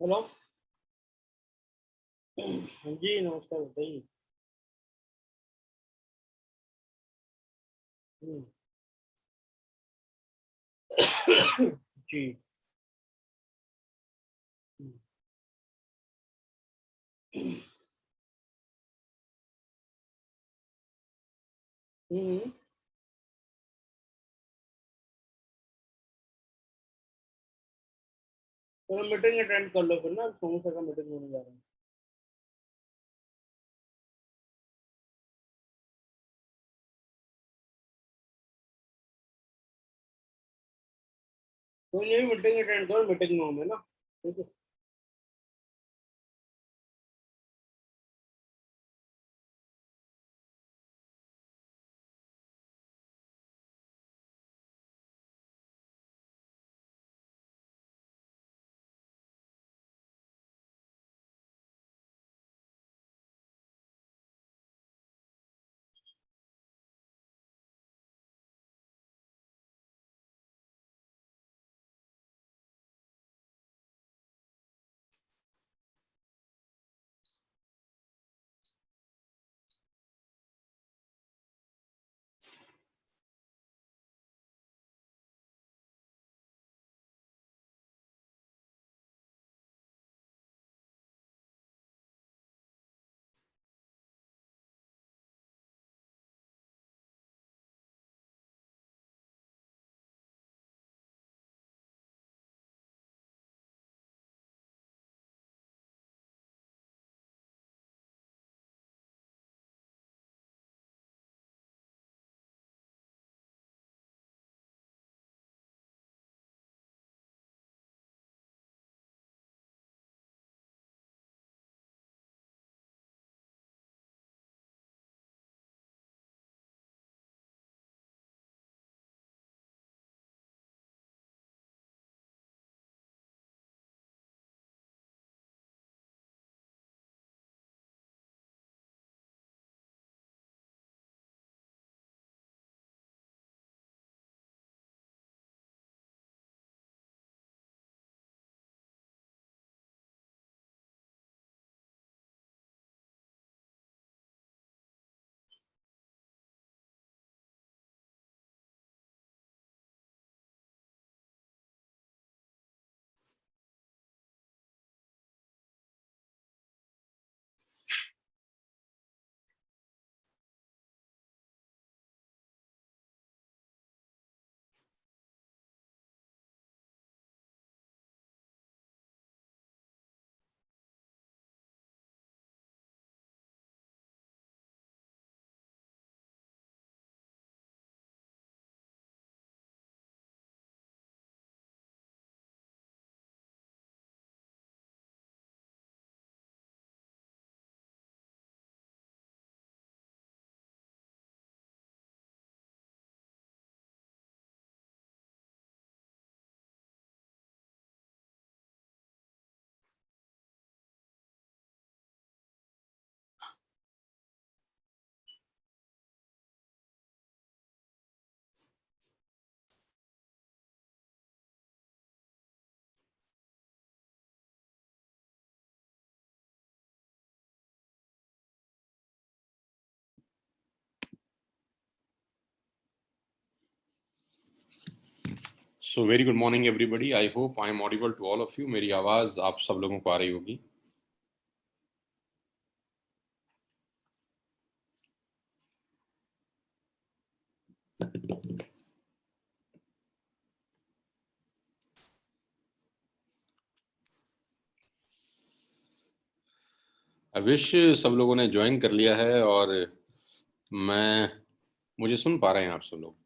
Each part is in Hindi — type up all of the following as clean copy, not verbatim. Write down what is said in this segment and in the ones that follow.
हेलो। हाँ जी, नमस्कार, बताइए। हम्म, जी। हम्म, तो मीटिंग अटेंड कर लो फिर ना, सोमू का मीटिंग होने जा रहा है। कोई नहीं, मीटिंग अटेंड करो, मीटिंग में हूँ मैं ना। ठीक है। So very good morning everybody. I hope I am audible to all of you. मेरी आवाज़ आप सब लोगों को आ रही होगी। आई विश सब लोगों ने ज्वाइन कर लिया है और मैं मुझे सुन पा रहे हैं आप सब लोग।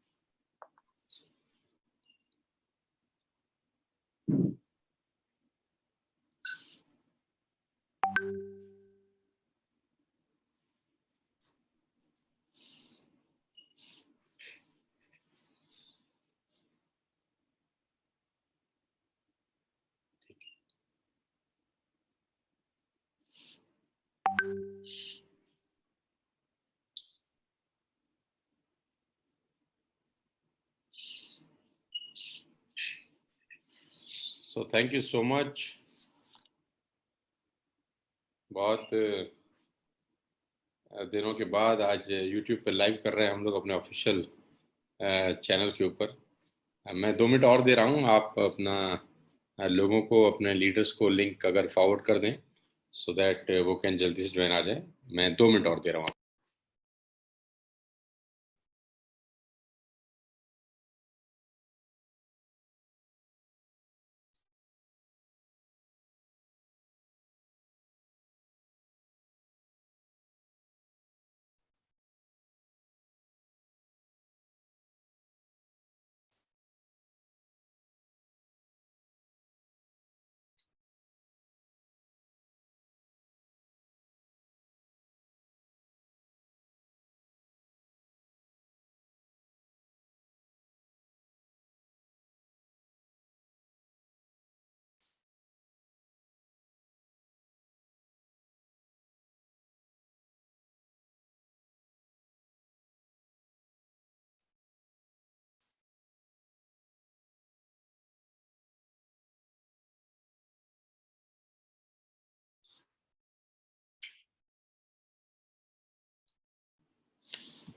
So thank you so much बहुत दिनों के बाद आज यूट्यूब पे लाइव कर रहे हैं हम लोग अपने ऑफिशियल चैनल के ऊपर। मैं 2 मिनट और दे रहा हूँ, आप अपना लोगों को, अपने लीडर्स को लिंक अगर फॉरवर्ड कर दें सो दैट वो कैन जल्दी से ज्वाइन आ जाए। मैं 2 मिनट और दे रहा हूँ।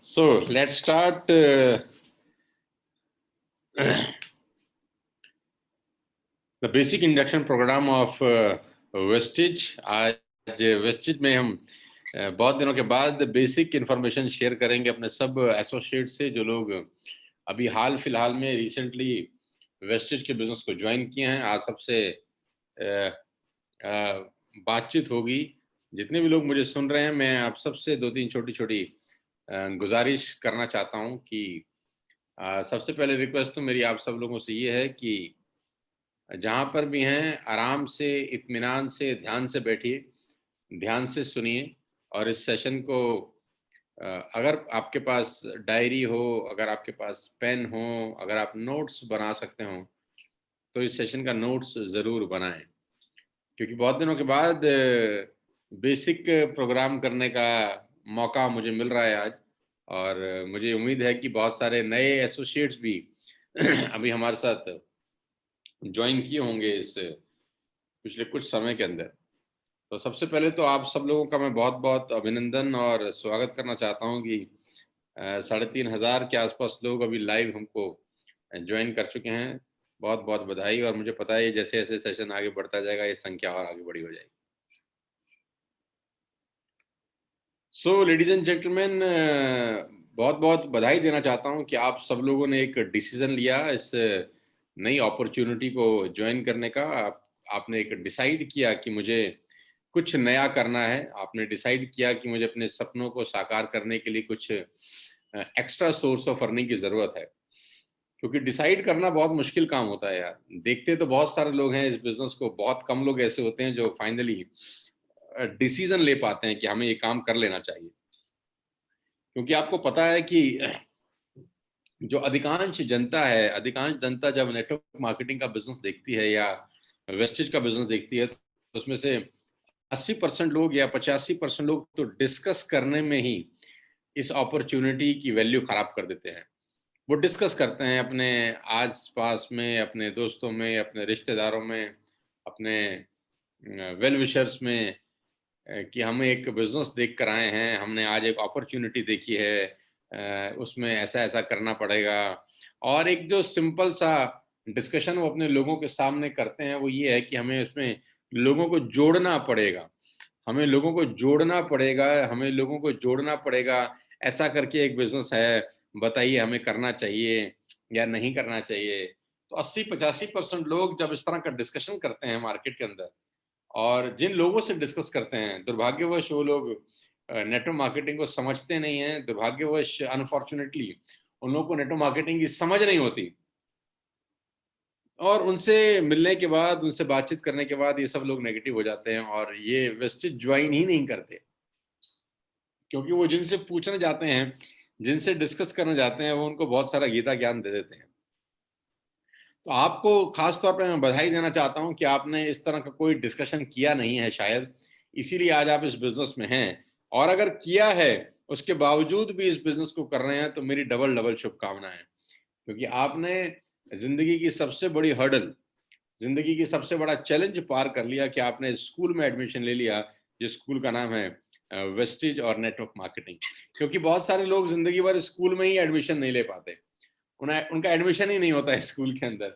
So let's start the basic induction programme of Vestige. आज वेस्टिज में हम बहुत दिनों के बाद बेसिक इंफॉर्मेशन शेयर करेंगे अपने सब एसोसिएट से, जो लोग अभी हाल फिलहाल में रिसेंटली वेस्टिज के बिजनेस को ज्वाइन किए हैं। आज सबसे बातचीत होगी। जितने भी लोग मुझे सुन रहे हैं, मैं आप सबसे 2-3 छोटी छोटी गुजारिश करना चाहता हूं कि सबसे पहले रिक्वेस्ट तो मेरी आप सब लोगों से ये है कि जहां पर भी हैं आराम से, इत्मीनान से, ध्यान से बैठिए, ध्यान से सुनिए। और इस सेशन को अगर आपके पास डायरी हो, अगर आपके पास पेन हो, अगर आप नोट्स बना सकते हो तो इस सेशन का नोट्स ज़रूर बनाएं, क्योंकि बहुत दिनों के बाद बेसिक प्रोग्राम करने का मौका मुझे मिल रहा है आज। और मुझे उम्मीद है कि बहुत सारे नए एसोसिएट्स भी अभी हमारे साथ ज्वाइन किए होंगे इस पिछले कुछ समय के अंदर। तो सबसे पहले तो आप सब लोगों का मैं बहुत बहुत अभिनंदन और स्वागत करना चाहता हूं कि 3,500 के आसपास लोग अभी लाइव हमको ज्वाइन कर चुके हैं। बहुत बहुत बधाई। और मुझे पता है जैसे जैसे सेशन आगे बढ़ता जाएगा ये संख्या और आगे बड़ी हो जाएगी। सो लेडीज एंड जेंटलमैन, बहुत बहुत बधाई देना चाहता हूं कि आप सब लोगों ने एक डिसीजन लिया इस नई अपॉर्चुनिटी को ज्वाइन करने का। आपने एक डिसाइड किया कि मुझे कुछ नया करना है। आपने डिसाइड किया कि मुझे अपने सपनों को साकार करने के लिए कुछ एक्स्ट्रा सोर्स ऑफ अर्निंग की जरूरत है। क्योंकि डिसाइड करना बहुत मुश्किल काम होता है यार। देखते तो बहुत सारे लोग हैं इस बिजनेस को, बहुत कम लोग ऐसे होते हैं जो फाइनली डिसीजन ले पाते हैं कि हमें ये काम कर लेना चाहिए। क्योंकि आपको पता है कि जो अधिकांश जनता है, अधिकांश जनता जब नेटवर्क मार्केटिंग का बिजनेस देखती है या वेस्टेज का बिजनेस देखती है तो उसमें से 80% लोग या 85% लोग तो डिस्कस करने में ही इस अपॉर्चुनिटी की वैल्यू खराब कर देते हैं। वो डिस्कस करते हैं अपने आस पास में, अपने दोस्तों में, अपने रिश्तेदारों में, अपने वेल विशर्स में कि हम एक बिजनेस देख कर आए हैं, हमने आज एक अपॉर्चुनिटी देखी है, उसमें ऐसा ऐसा करना पड़ेगा। और एक जो सिंपल सा डिस्कशन वो अपने लोगों के सामने करते हैं वो ये है कि हमें उसमें लोगों को जोड़ना पड़ेगा, हमें लोगों को जोड़ना पड़ेगा, हमें लोगों को जोड़ना पड़ेगा। ऐसा करके एक बिजनेस है, बताइए हमें करना चाहिए या नहीं करना चाहिए। तो 80-85% लोग जब इस तरह का डिस्कशन करते हैं मार्केट के अंदर, और जिन लोगों से डिस्कस करते हैं दुर्भाग्यवश वो लोग नेटवर्क मार्केटिंग को समझते नहीं हैं। दुर्भाग्यवश, अनफॉर्चुनेटली, उन लोगों को नेटवर्क मार्केटिंग की समझ नहीं होती। और उनसे मिलने के बाद, उनसे बातचीत करने के बाद ये सब लोग नेगेटिव हो जाते हैं और ये वेस्टेज ज्वाइन ही नहीं करते। क्योंकि वो जिनसे पूछने जाते हैं, जिनसे डिस्कस करने जाते हैं, वो उनको बहुत सारा गीता ज्ञान दे देते हैं। तो आपको खास तौर पे मैं बधाई देना चाहता हूं कि आपने इस तरह का कोई डिस्कशन किया नहीं है शायद, इसीलिए आज आप इस बिजनेस में हैं। और अगर किया है, उसके बावजूद भी इस बिजनेस को कर रहे हैं, तो मेरी डबल डबल शुभकामनाएं। क्योंकि आपने जिंदगी की सबसे बड़ी हर्डल, जिंदगी की सबसे बड़ा चैलेंज पार कर लिया कि आपने स्कूल में एडमिशन ले लिया जिस स्कूल का नाम है वेस्टिज और नेटवर्क मार्केटिंग। क्योंकि बहुत सारे लोग जिंदगी भर स्कूल में ही एडमिशन नहीं ले पाते, उनका एडमिशन ही नहीं होता है स्कूल के अंदर,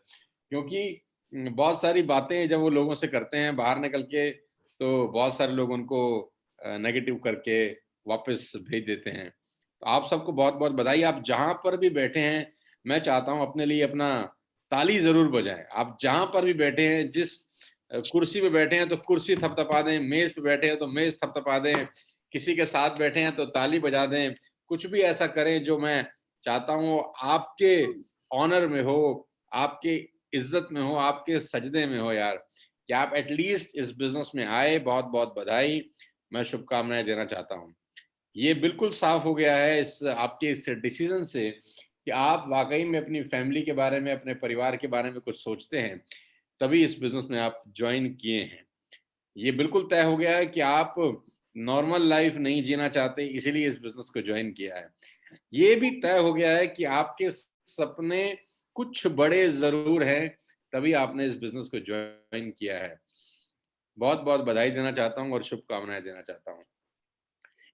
क्योंकि बहुत सारी बातें जब वो लोगों से करते हैं बाहर निकल के, तो बहुत सारे लोग उनको नेगेटिव करके वापस भेज देते हैं। तो आप सबको बहुत बहुत बधाई। आप जहां पर भी बैठे हैं, मैं चाहता हूं अपने लिए अपना ताली जरूर बजाएं। आप जहां पर भी बैठे हैं, जिस कुर्सी पे बैठे हैं तो कुर्सी थपथपा दें, मेज पे बैठे हैं तो मेज थपथपा दें, किसी के साथ बैठे हैं तो ताली बजा दें। कुछ भी ऐसा करें जो मैं चाहता हूं आपके ऑनर में हो, आपके इज्जत में हो, आपके सजदे में हो यार, कि आप एटलीस्ट इस बिजनेस में आए। बहुत बहुत बधाई, मैं शुभकामनाएं देना चाहता हूं। ये बिल्कुल साफ हो गया है इस आपके इस डिसीजन से कि आप वाकई में अपनी फैमिली के बारे में, अपने परिवार के बारे में कुछ सोचते हैं, तभी इस बिजनेस में आप ज्वाइन किए हैं। ये बिल्कुल तय हो गया है कि आप नॉर्मल लाइफ नहीं जीना चाहते, इसीलिए इस बिजनेस को ज्वाइन किया है। ये भी तय हो गया है कि आपके सपने कुछ बड़े जरूर हैं, तभी आपने इस बिजनेस को ज्वाइन किया है। बहुत बहुत बधाई देना चाहता हूं और शुभकामनाएं देना चाहता हूं।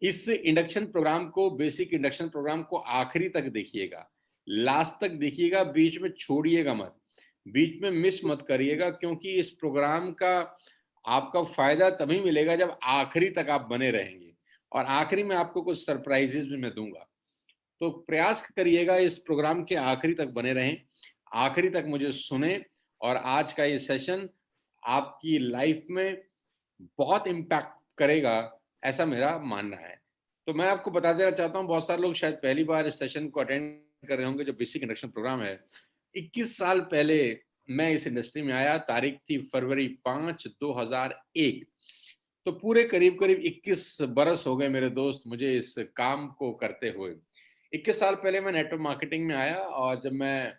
इस इंडक्शन प्रोग्राम को, बेसिक इंडक्शन प्रोग्राम को आखिरी तक देखिएगा, लास्ट तक देखिएगा, बीच में छोड़िएगा मत, बीच में मिस मत करिएगा, क्योंकि इस प्रोग्राम का आपका फायदा तभी मिलेगा जब आखिरी तक आप बने रहेंगे, और आखिरी में आपको कुछ सरप्राइजेस भी मैं दूंगा। तो प्रयास करिएगा इस प्रोग्राम के आखिरी तक बने रहें, आखिरी तक मुझे सुने, और आज का ये सेशन आपकी लाइफ में बहुत इम्पैक्ट करेगा, ऐसा मेरा मानना है। तो मैं आपको बता देना चाहता हूँ, बहुत सारे लोग शायद पहली बार इस सेशन को अटेंड कर रहे होंगे, जो बेसिक इंडक्शन प्रोग्राम है। 21 साल पहले मैं इस इंडस्ट्री में आया, तारीख थी फरवरी 5, 2001। तो पूरे करीब करीब 21 बरस हो गए मेरे दोस्त मुझे इस काम को करते हुए। 21 साल पहले मैं नेटवर्क मार्केटिंग में आया, और जब मैं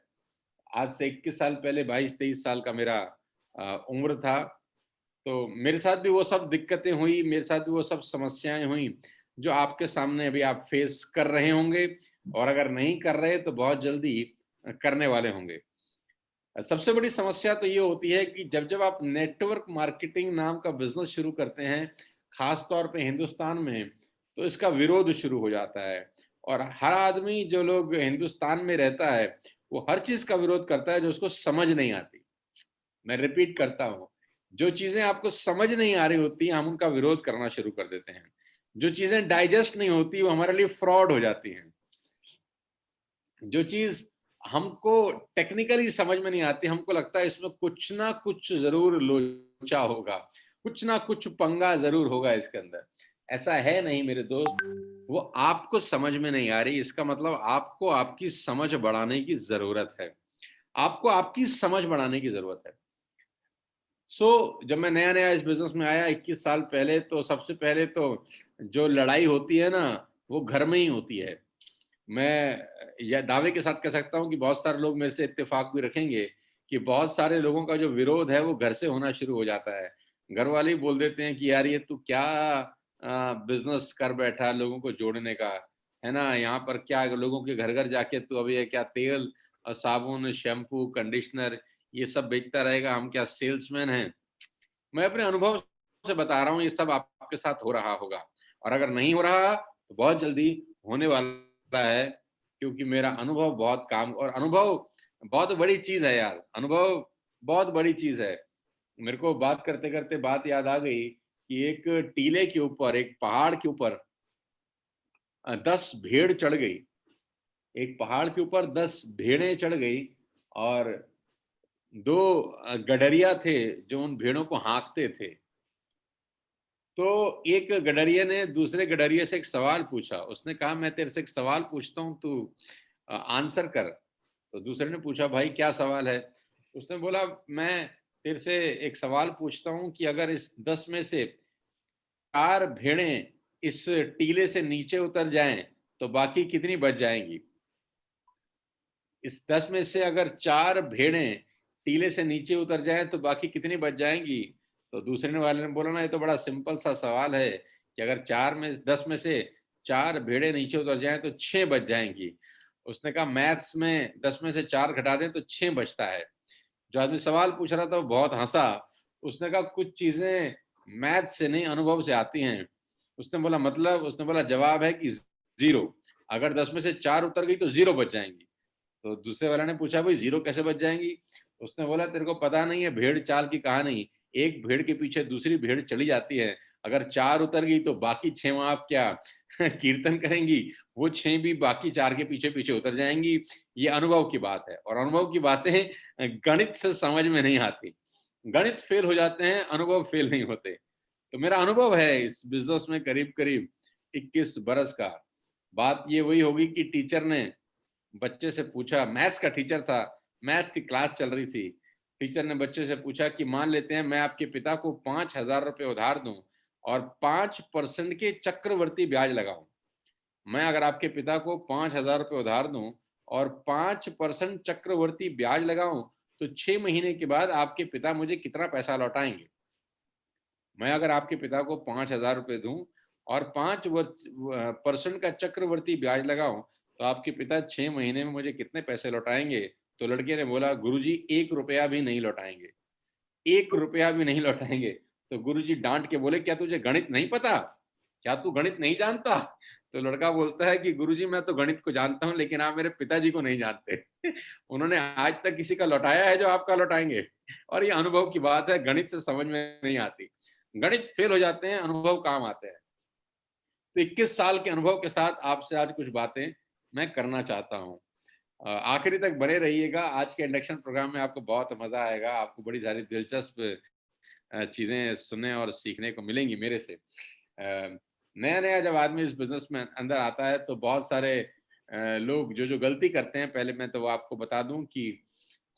आज से 21 साल पहले 22-23 साल का मेरा उम्र था, तो मेरे साथ भी वो सब दिक्कतें हुई, मेरे साथ भी वो सब समस्याएं हुई जो आपके सामने अभी आप फेस कर रहे होंगे, और अगर नहीं कर रहे तो बहुत जल्दी करने वाले होंगे। सबसे बड़ी समस्या तो ये होती है कि जब जब आप नेटवर्क मार्केटिंग नाम का बिजनेस शुरू करते हैं, खास तौर पे हिंदुस्तान में, तो इसका विरोध शुरू हो जाता है। और हर आदमी, जो लोग हिंदुस्तान में रहता है, वो हर चीज का विरोध करता है जो उसको समझ नहीं आती। मैं रिपीट करता हूं, जो चीजें आपको समझ नहीं आ रही होती, हम उनका विरोध करना शुरू कर देते हैं। जो चीजें डाइजेस्ट नहीं होती, वो हमारे लिए फ्रॉड हो जाती हैं। जो चीज हमको टेक्निकली समझ में नहीं आती, हमको लगता है इसमें कुछ ना कुछ जरूर लोचा होगा, कुछ ना कुछ पंगा जरूर होगा इसके अंदर। ऐसा है नहीं मेरे दोस्त, वो आपको समझ में नहीं आ रही, इसका मतलब आपको आपकी समझ बढ़ाने की जरूरत है। आपको आपकी समझ बढ़ाने की जरूरत है। जब मैं नया नया इस बिजनेस में आया 21 साल पहले, तो सबसे पहले तो जो लड़ाई होती है ना, वो घर में ही होती है। मैं यह दावे के साथ कह सकता हूं कि बहुत सारे लोग मेरे से इत्तेफाक भी रखेंगे कि बहुत सारे लोगों का जो विरोध है वो घर से होना शुरू हो जाता है। घर वाले ही बोल देते हैं कि यार ये तू क्या बिजनेस कर बैठा लोगों को जोड़ने का, है ना, यहाँ पर क्या लोगों के घर घर जाके तू अभी क्या तेल और साबुन, शैम्पू, कंडीशनर ये सब बेचता रहेगा, हम क्या सेल्समैन हैं। मैं अपने अनुभव से बता रहा हूँ, ये सब आपके साथ हो रहा होगा, और अगर नहीं हो रहा तो बहुत जल्दी होने वाला है, क्योंकि मेरा अनुभव बहुत काम, और अनुभव बहुत बड़ी चीज है यार, अनुभव बहुत बड़ी चीज है। मेरे को बात करते करते बात याद आ गई कि एक टीले के ऊपर, एक पहाड़ के ऊपर 10 भेड़ चढ़ गई। एक पहाड़ के ऊपर 10 भेड़ें चढ़ गई, और दो गडरिया थे जो उन भेड़ों को हाँकते थे। तो एक गडरिया ने दूसरे गडरिया से एक सवाल पूछा। उसने कहा मैं तेरे से एक सवाल पूछता हूँ, तू आंसर कर। तो दूसरे ने पूछा भाई क्या सवाल है। उसने बोला मैं तेरे से एक सवाल पूछता हूँ कि अगर इस 10 में से 4 भेड़ें इस टीले से नीचे उतर जाएं तो बाकी कितनी बच जाएंगी। इस 10 में से अगर 4 भेड़ें टीले से नीचे उतर जाएं तो बाकी कितनी बच जाएंगी। तो दूसरे वाले ने बोला ना ये तो बड़ा सिंपल सा सवाल है कि अगर 10 में से 4 भेड़ें नीचे उतर जाएं तो 6 बच जाएंगी। उसने कहा मैथ्स में 10 में से 4 घटा दें तो 6 बचता है। जो आदमी सवाल पूछ रहा था वो बहुत हंसा। उसने कहा कुछ चीजें मैथ से नहीं अनुभव से आती हैं। उसने बोला मतलब, उसने बोला जवाब है कि 0। अगर 10 में से 4 उतर गई तो 0 बच जाएंगी। तो दूसरे वाले ने पूछा भाई 0 कैसे बच जाएंगी? उसने बोला तेरे को पता नहीं है भेड़ चाल की कहानी, एक भेड़ के पीछे दूसरी भेड़ चली जाती है, अगर 4 उतर गई तो बाकी 6 वहां आप क्या कीर्तन करेंगी, वो 6 भी बाकी 4 के पीछे पीछे उतर जाएंगी। ये अनुभव की बात है, और अनुभव की बातें गणित से समझ में नहीं आती। गणित फेल हो जाते हैं, अनुभव फेल नहीं होते। तो मेरा अनुभव है इस बिजनेस में करीब करीब 21 बरस का। बात ये वही होगी कि टीचर ने बच्चे से पूछा, मैथ्स का टीचर था, मैथ्स की क्लास चल रही थी। टीचर ने बच्चे से पूछा कि मान लेते हैं मैं आपके पिता को 5,000 रुपए उधार दूं और 5% के चक्रवर्ती ब्याज लगाऊं। मैं अगर आपके पिता को 5,000 रुपए उधार दूं और 5% चक्रवर्ती ब्याज लगाऊं तो 6 महीने के बाद आपके पिता मुझे कितना पैसा लौटाएंगे? मैं अगर आपके पिता को 5,000 रुपए दूं और 5% का चक्रवर्ती ब्याज लगाऊं तो आपके पिता 6 महीने में मुझे कितने पैसे लौटाएंगे? तो लड़के ने बोला गुरुजी 1 रुपया भी नहीं लौटाएंगे, 1 रुपया भी नहीं लौटाएंगे। तो गुरुजी डांट के बोले क्या तुझे गणित नहीं पता? क्या तू गणित नहीं जानता? तो लड़का बोलता है कि गुरुजी मैं तो गणित को जानता हूं लेकिन आप मेरे पिताजी को नहीं जानते। उन्होंने आज तक किसी का लौटाया है जो आपका लौटाएंगे? और ये अनुभव की बात है, गणित से समझ में नहीं आती। गणित फेल हो जाते हैं, अनुभव काम आते हैं। तो 21 साल के अनुभव के साथ आपसे आज कुछ बातें मैं करना चाहता हूँ। आखिरी तक बने रहिएगा। आज के इंडक्शन प्रोग्राम में आपको बहुत मजा आएगा, आपको बड़ी सारी दिलचस्प चीजें सुनने और सीखने को मिलेंगी मेरे से। नया नया जब आदमी इस बिजनेस में अंदर आता है तो बहुत सारे लोग जो जो गलती करते हैं, पहले मैं तो आपको बता दूं कि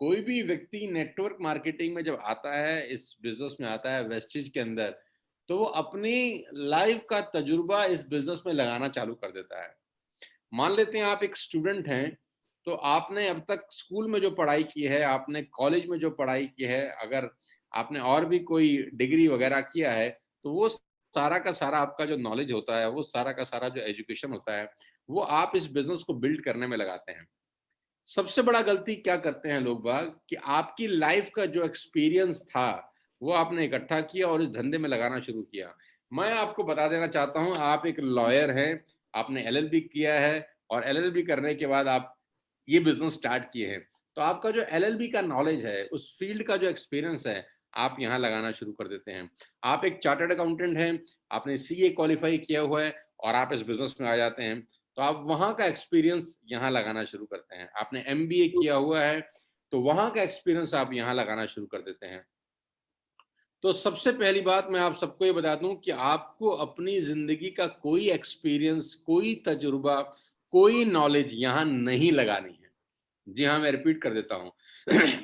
कोई भी व्यक्ति नेटवर्क मार्केटिंग में जब आता है, इस बिजनेस में आता है वेस्टेज के अंदर, तो वो अपनी लाइफ का तजुर्बा इस बिजनेस में लगाना चालू कर देता है। मान लेते हैं आप एक स्टूडेंट हैं, तो आपने अब तक स्कूल में जो पढ़ाई की है, आपने कॉलेज में जो पढ़ाई की है, अगर आपने और भी कोई डिग्री वगैरह किया है, तो वो सारा का सारा आपका जो नॉलेज होता है, वो सारा का सारा जो एजुकेशन होता है, वो आप इस बिजनेस को बिल्ड करने में लगाते हैं। सबसे बड़ा गलती क्या करते हैं लोग बाग कि आपकी लाइफ का जो एक्सपीरियंस था वो आपने इकट्ठा किया और इस धंधे में लगाना शुरू किया। मैं आपको बता देना चाहता हूं, आप एक लॉयर हैं, आपने एलएलबी किया है और एलएलबी करने के बाद आप ये बिजनेस स्टार्ट किए हैं। तो आपका जो एलएलबी का नॉलेज है, उस फील्ड का जो एक्सपीरियंस है, आप यहाँ लगाना शुरू कर देते हैं। आप एक चार्टर्ड अकाउंटेंट हैं, आपने सीए क्वालिफाई किया हुआ है और आप इस बिजनेस में आ जाते हैं, तो आप वहाँ का एक्सपीरियंस यहाँ लगाना शुरू करते हैं। आपने एमबीए किया हुआ है, तो वहाँ का एक्सपीरियंस आप यहाँ लगाना शुरू कर देते हैं। तो सबसे पहली बात मैं आप सबको ये बता दूं कि आपको अपनी जिंदगी का कोई एक्सपीरियंस, कोई तजुर्बा, कोई नॉलेज यहाँ नहीं लगानी है। जी हाँ, मैं रिपीट कर देता हूँ।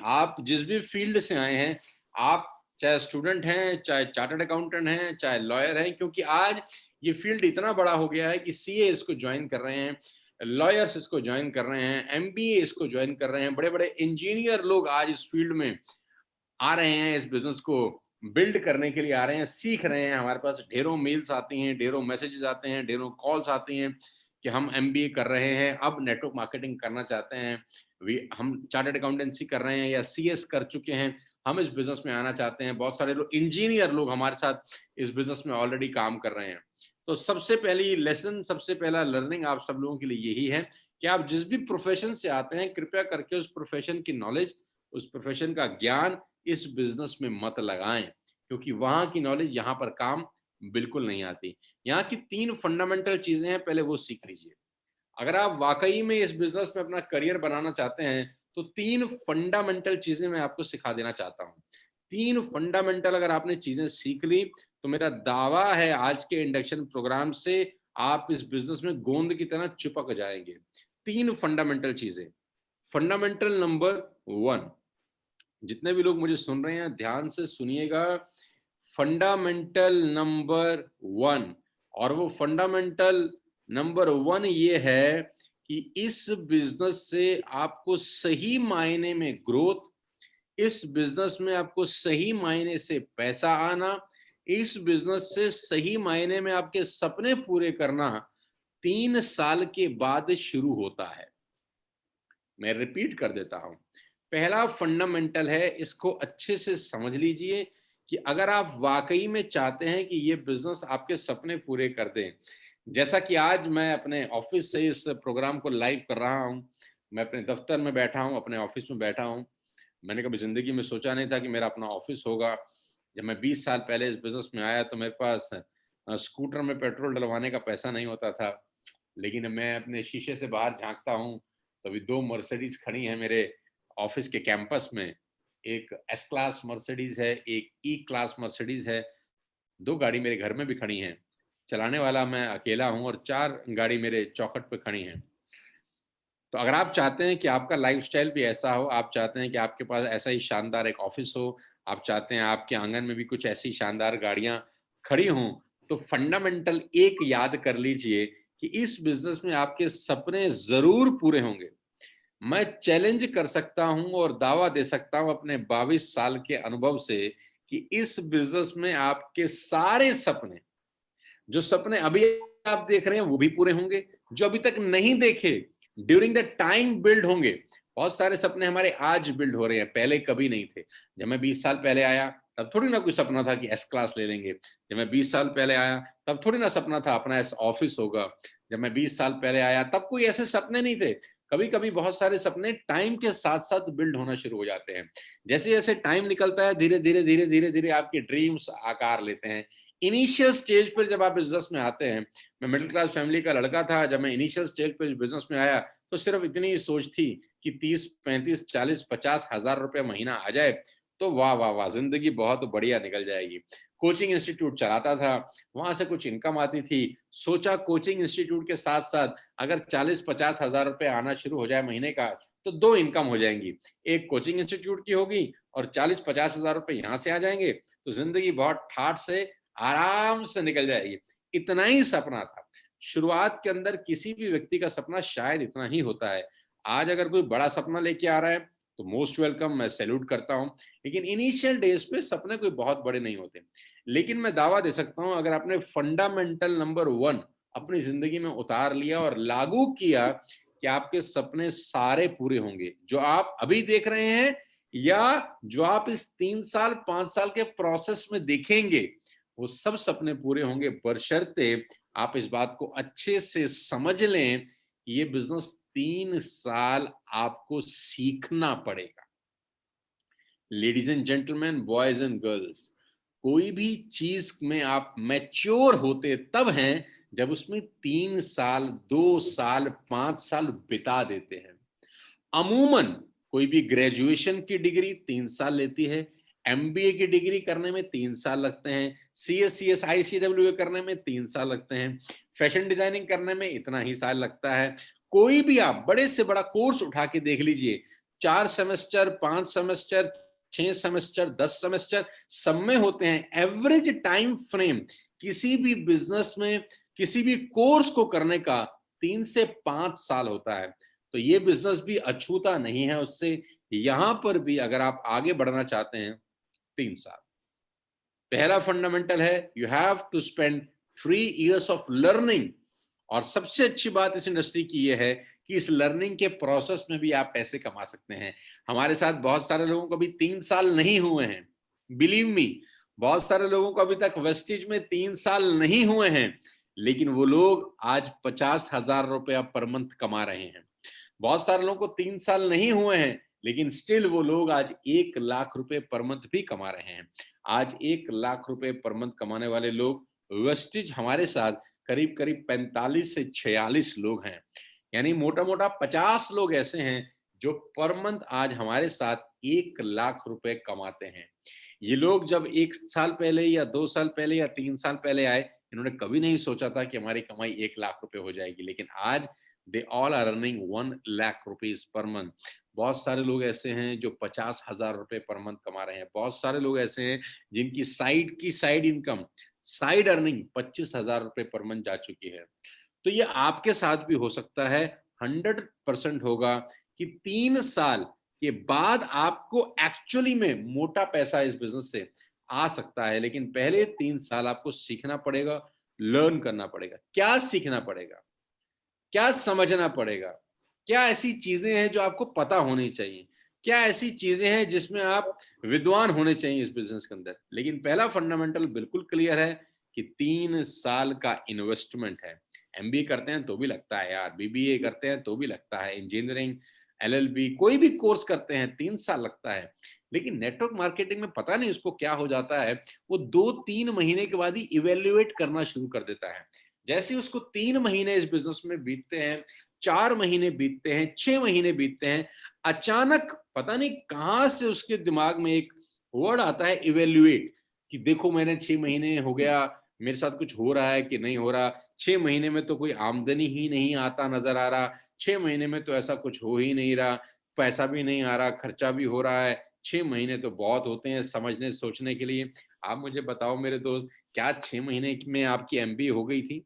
आप जिस भी फील्ड से आए हैं, आप चाहे स्टूडेंट हैं, चाहे चार्टर्ड अकाउंटेंट हैं, चाहे लॉयर हैं, क्योंकि आज ये फील्ड इतना बड़ा हो गया है कि सीए इसको ज्वाइन कर रहे हैं, लॉयर्स इसको ज्वाइन कर रहे हैं, एमबीए इसको ज्वाइन कर रहे हैं, बड़े बड़े इंजीनियर लोग आज इस फील्ड में आ रहे हैं, इस बिजनेस को बिल्ड करने के लिए आ रहे हैं, सीख रहे हैं। हमारे पास ढेरों मेल्स आती हैं, ढेरों मैसेजेस आते हैं, ढेरों कॉल्स आती हैं कि हम एमबीए कर रहे हैं, अब नेटवर्क मार्केटिंग करना चाहते हैं, हम चार्टर्ड अकाउंटेंसी कर रहे हैं या सीएस कर चुके हैं, हम इस बिजनेस में आना चाहते हैं। बहुत सारे लोग, इंजीनियर लोग हमारे साथ इस बिजनेस में ऑलरेडी काम कर रहे हैं। तो सबसे पहली लेसन, सबसे पहला लर्निंग आप सब लोगों के लिए यही है कि आप जिस भी प्रोफेशन से आते हैं, कृपया करके उस प्रोफेशन की नॉलेज, उस प्रोफेशन का ज्ञान इस बिजनेस में मत लगाएं, क्योंकि वहां की नॉलेज यहाँ पर काम बिल्कुल नहीं आती। यहाँ की 3 फंडामेंटल चीजें हैं, पहले वो सीख लीजिए। अगर आप वाकई में इस बिजनेस में अपना करियर बनाना चाहते हैं तो 3 फंडामेंटल चीजें मैं आपको सिखा देना चाहता हूँ। 3 फंडामेंटल अगर आपने चीजें सीख ली तो मेरा दावा है आज के इंडक्शन प्रोग्राम से आप इस बिजनेस में गोंद की तरह चिपक जाएंगे। 3 फंडामेंटल चीजें। फंडामेंटल नंबर 1, जितने भी लोग मुझे सुन रहे हैं ध्यान से सुनिएगा। फंडामेंटल नंबर 1, और वो फंडामेंटल नंबर 1 ये है कि इस बिजनेस से आपको सही मायने में ग्रोथ, इस बिजनेस में आपको सही मायने से पैसा आना, इस बिजनेस से सही मायने में आपके सपने पूरे करना 3 साल के बाद शुरू होता है। मैं रिपीट कर देता हूं। पहला फंडामेंटल है, इसको अच्छे से समझ लीजिए कि अगर आप वाकई में चाहते हैं कि ये बिजनेस आपके सपने पूरे कर दे, जैसा कि आज मैं अपने ऑफिस से इस प्रोग्राम को लाइव कर रहा हूं, मैं अपने दफ्तर में बैठा हूं, अपने ऑफिस में बैठा हूं। मैंने कभी जिंदगी में सोचा नहीं था कि मेरा अपना ऑफिस होगा। जब मैं 20 साल पहले इस बिजनेस में आया तो मेरे पास स्कूटर में पेट्रोल डलवाने का पैसा नहीं होता था, लेकिन मैं अपने शीशे से बाहर झांकता हूँ तो अभी 2 मर्सिडीज खड़ी हैं मेरे ऑफिस के कैंपस में। एक एस क्लास मर्सिडीज है, एक ई क्लास मर्सिडीज है। 2 गाड़ी मेरे घर में भी खड़ी हैं। चलाने वाला मैं अकेला हूँ और 4 गाड़ी मेरे चौखट पे खड़ी हैं। तो अगर आप चाहते हैं कि आपका लाइफस्टाइल भी ऐसा हो, आप चाहते हैं कि आपके पास ऐसा ही शानदार एक ऑफिस हो, आप चाहते हैं आपके आंगन में भी कुछ ऐसी शानदार गाड़ियां खड़ी हों, तो फंडामेंटल एक याद कर लीजिए कि इस बिजनेस में आपके सपने जरूर पूरे होंगे। मैं चैलेंज कर सकता हूं और दावा दे सकता हूं अपने 22 साल के अनुभव से कि इस बिजनेस में आपके सारे सपने, जो सपने अभी आप देख रहे हैं वो भी पूरे होंगे, जो अभी तक नहीं देखे ड्यूरिंग द टाइम बिल्ड होंगे। बहुत सारे सपने हमारे आज बिल्ड हो रहे हैं, पहले कभी नहीं थे। जब मैं 20 साल पहले आया तब थोड़ी ना कोई सपना था कि एस क्लास ले लेंगे। जब मैं 20 साल पहले आया तब थोड़ी ना सपना था अपना एस ऑफिस होगा। जब मैं 20 साल पहले आया तब कोई ऐसे सपने नहीं थे। कभी कभी बहुत सारे सपने टाइम के साथ साथ बिल्ड होना शुरू हो जाते हैं। जैसे जैसे टाइम निकलता है धीरे धीरे धीरे धीरे धीरे आपके ड्रीम्स आकार लेते हैं। इनिशियल स्टेज पर जब आप बिजनेस में आते हैं, मैं मिडिल क्लास फैमिली का लड़का था। जब मैं इनिशियल स्टेज पर बिजनेस में आया तो सिर्फ इतनी ही सोच थी कि 30 35 40 50 हजार रुपए महीना आ जाए तो वाह वाह वाह, जिंदगी बहुत बढ़िया निकल जाएगी। कोचिंग इंस्टीट्यूट चलाता था, वहां से कुछ इनकम आती थी। सोचा कोचिंग इंस्टीट्यूट के साथ साथ अगर 40 50 हजार रुपए आना शुरू हो जाए महीने का तो 2 इनकम हो जाएंगी, एक कोचिंग इंस्टीट्यूट की होगी और 40 50 हजार रुपए यहाँ से आ जाएंगे, तो जिंदगी बहुत ठाठ से आराम से निकल जाएगी। इतना ही सपना था। शुरुआत के अंदर किसी भी व्यक्ति का सपना शायद इतना ही होता है। आज अगर कोई बड़ा सपना लेके आ रहा है तो मोस्ट वेलकम, मैं सैल्यूट करता हूं। लेकिन इनिशियल डेज पे सपने कोई बहुत बड़े नहीं होते। लेकिन मैं दावा दे सकता हूं अगर आपने फंडामेंटल नंबर 1 अपनी जिंदगी में उतार लिया और लागू किया कि आपके सपने सारे पूरे होंगे, जो आप अभी देख रहे हैं या जो आप इस 3 साल 5 साल के प्रोसेस में देखेंगे, वो सब सपने पूरे होंगे, बशर्ते आप इस बात को अच्छे से समझ लें कि ये बिजनेस 3 साल आपको सीखना पड़ेगा। Ladies and gentleman, boys and girls, कोई भी चीज में आप मैच्योर होते तब हैं जब उसमें 3 साल 2 साल 5 साल बिता देते हैं। अमूमन कोई भी ग्रेजुएशन की डिग्री 3 साल लेती है, एमबीए की डिग्री करने में 3 साल लगते हैं, सीएस आईसीडब्ल्यू करने में 3 साल लगते हैं, फैशन डिजाइनिंग करने में इतना ही साल लगता है। कोई भी आप बड़े से बड़ा कोर्स उठा के देख लीजिए, 4 सेमेस्टर 5 सेमेस्टर 6 सेमेस्टर 10 सेमेस्टर सब में होते हैं। एवरेज टाइम फ्रेम किसी भी बिजनेस में किसी भी कोर्स को करने का 3 से 5 साल होता है। तो ये बिजनेस भी अछूता नहीं है उससे। यहां पर भी अगर आप आगे बढ़ना चाहते हैं 3 साल। पहला फंडामेंटल है you have to spend 3 years of learning. और सबसे अच्छी बात इस इंडस्ट्री की ये है कि इस लर्निंग के प्रोसेस में भी आप पैसे कमा सकते हैं। हमारे साथ बहुत सारे लोगों को अभी 3 साल नहीं हुए हैं, बिलीव मी। बहुत सारे लोगों को अभी तक वेस्टिज में 3 साल नहीं हुए हैं, लेकिन वो लोग आज 50,000 रुपया पर मंथ कमा रहे हैं। बहुत सारे लोगों को 3 साल नहीं हुए हैं, लेकिन स्टिल वो लोग आज 1 लाख रुपए पर मंथ भी कमा रहे हैं। आज 1 लाख रुपए पर मंथ कमाने वाले लोग वेस्टिज हमारे साथ करीब करीब 45 से 46 लोग हैं। यानी मोटा मोटा 50 लोग ऐसे हैं जो पर मंथ आज हमारे साथ 1 लाख रुपए कमाते हैं। ये लोग जब 1 साल पहले या 2 साल पहले या 3 साल पहले आए, इन्होंने कभी नहीं सोचा था कि हमारी कमाई 1 लाख रुपए हो जाएगी, लेकिन आज they all are earning 1 lakh rupees per month. बहुत सारे लोग ऐसे हैं जो 50,000 रुपए पर मंथ कमा रहे हैं। बहुत सारे लोग ऐसे हैं जिनकी साइड इनकम, साइड अर्निंग 25,000 रुपए पर मंथ जा चुकी है। तो ये आपके साथ भी हो सकता है। 100% होगा कि 3 साल के बाद आपको एक्चुअली में मोटा पैसा इस बिजनेस से आ सकता है। लेकिन पहले 3 साल आपको सीखना पड़ेगा, लर्न करना पड़ेगा। क्या सीखना पड़ेगा, क्या समझना पड़ेगा, क्या ऐसी चीजें हैं जो आपको पता होनी चाहिए, क्या ऐसी चीजें हैं जिसमें आप विद्वान होने चाहिए इस बिजनेस के अंदर? लेकिन पहला फंडामेंटल बिल्कुल क्लियर है कि 3 साल का इन्वेस्टमेंट है। एमबीए करते हैं तो भी लगता है यार, बीबीए करते हैं तो भी लगता है, इंजीनियरिंग, एलएलबी, कोई भी कोर्स करते हैं 3 साल लगता है। लेकिन नेटवर्क मार्केटिंग में पता नहीं उसको क्या हो जाता है, वो 2-3 महीने के बाद ही इवैल्यूएट करना शुरू कर देता है। जैसे ही उसको 3 महीने इस बिजनेस में बीतते हैं, 4 महीने बीतते हैं, 6 महीने बीतते हैं, अचानक पता नहीं कहां से उसके दिमाग में एक वर्ड आता है इवेल्युएट, कि देखो मैंने 6 महीने हो गया, मेरे साथ कुछ हो रहा है कि नहीं हो रहा, 6 महीने में तो कोई आमदनी ही नहीं आता नजर आ रहा, 6 महीने में तो ऐसा कुछ हो ही नहीं रहा, पैसा भी नहीं आ रहा, खर्चा भी हो रहा है, 6 महीने तो बहुत होते हैं समझने सोचने के लिए। आप मुझे बताओ मेरे दोस्त, क्या 6 महीने में आपकी एमबीए हो गई थी?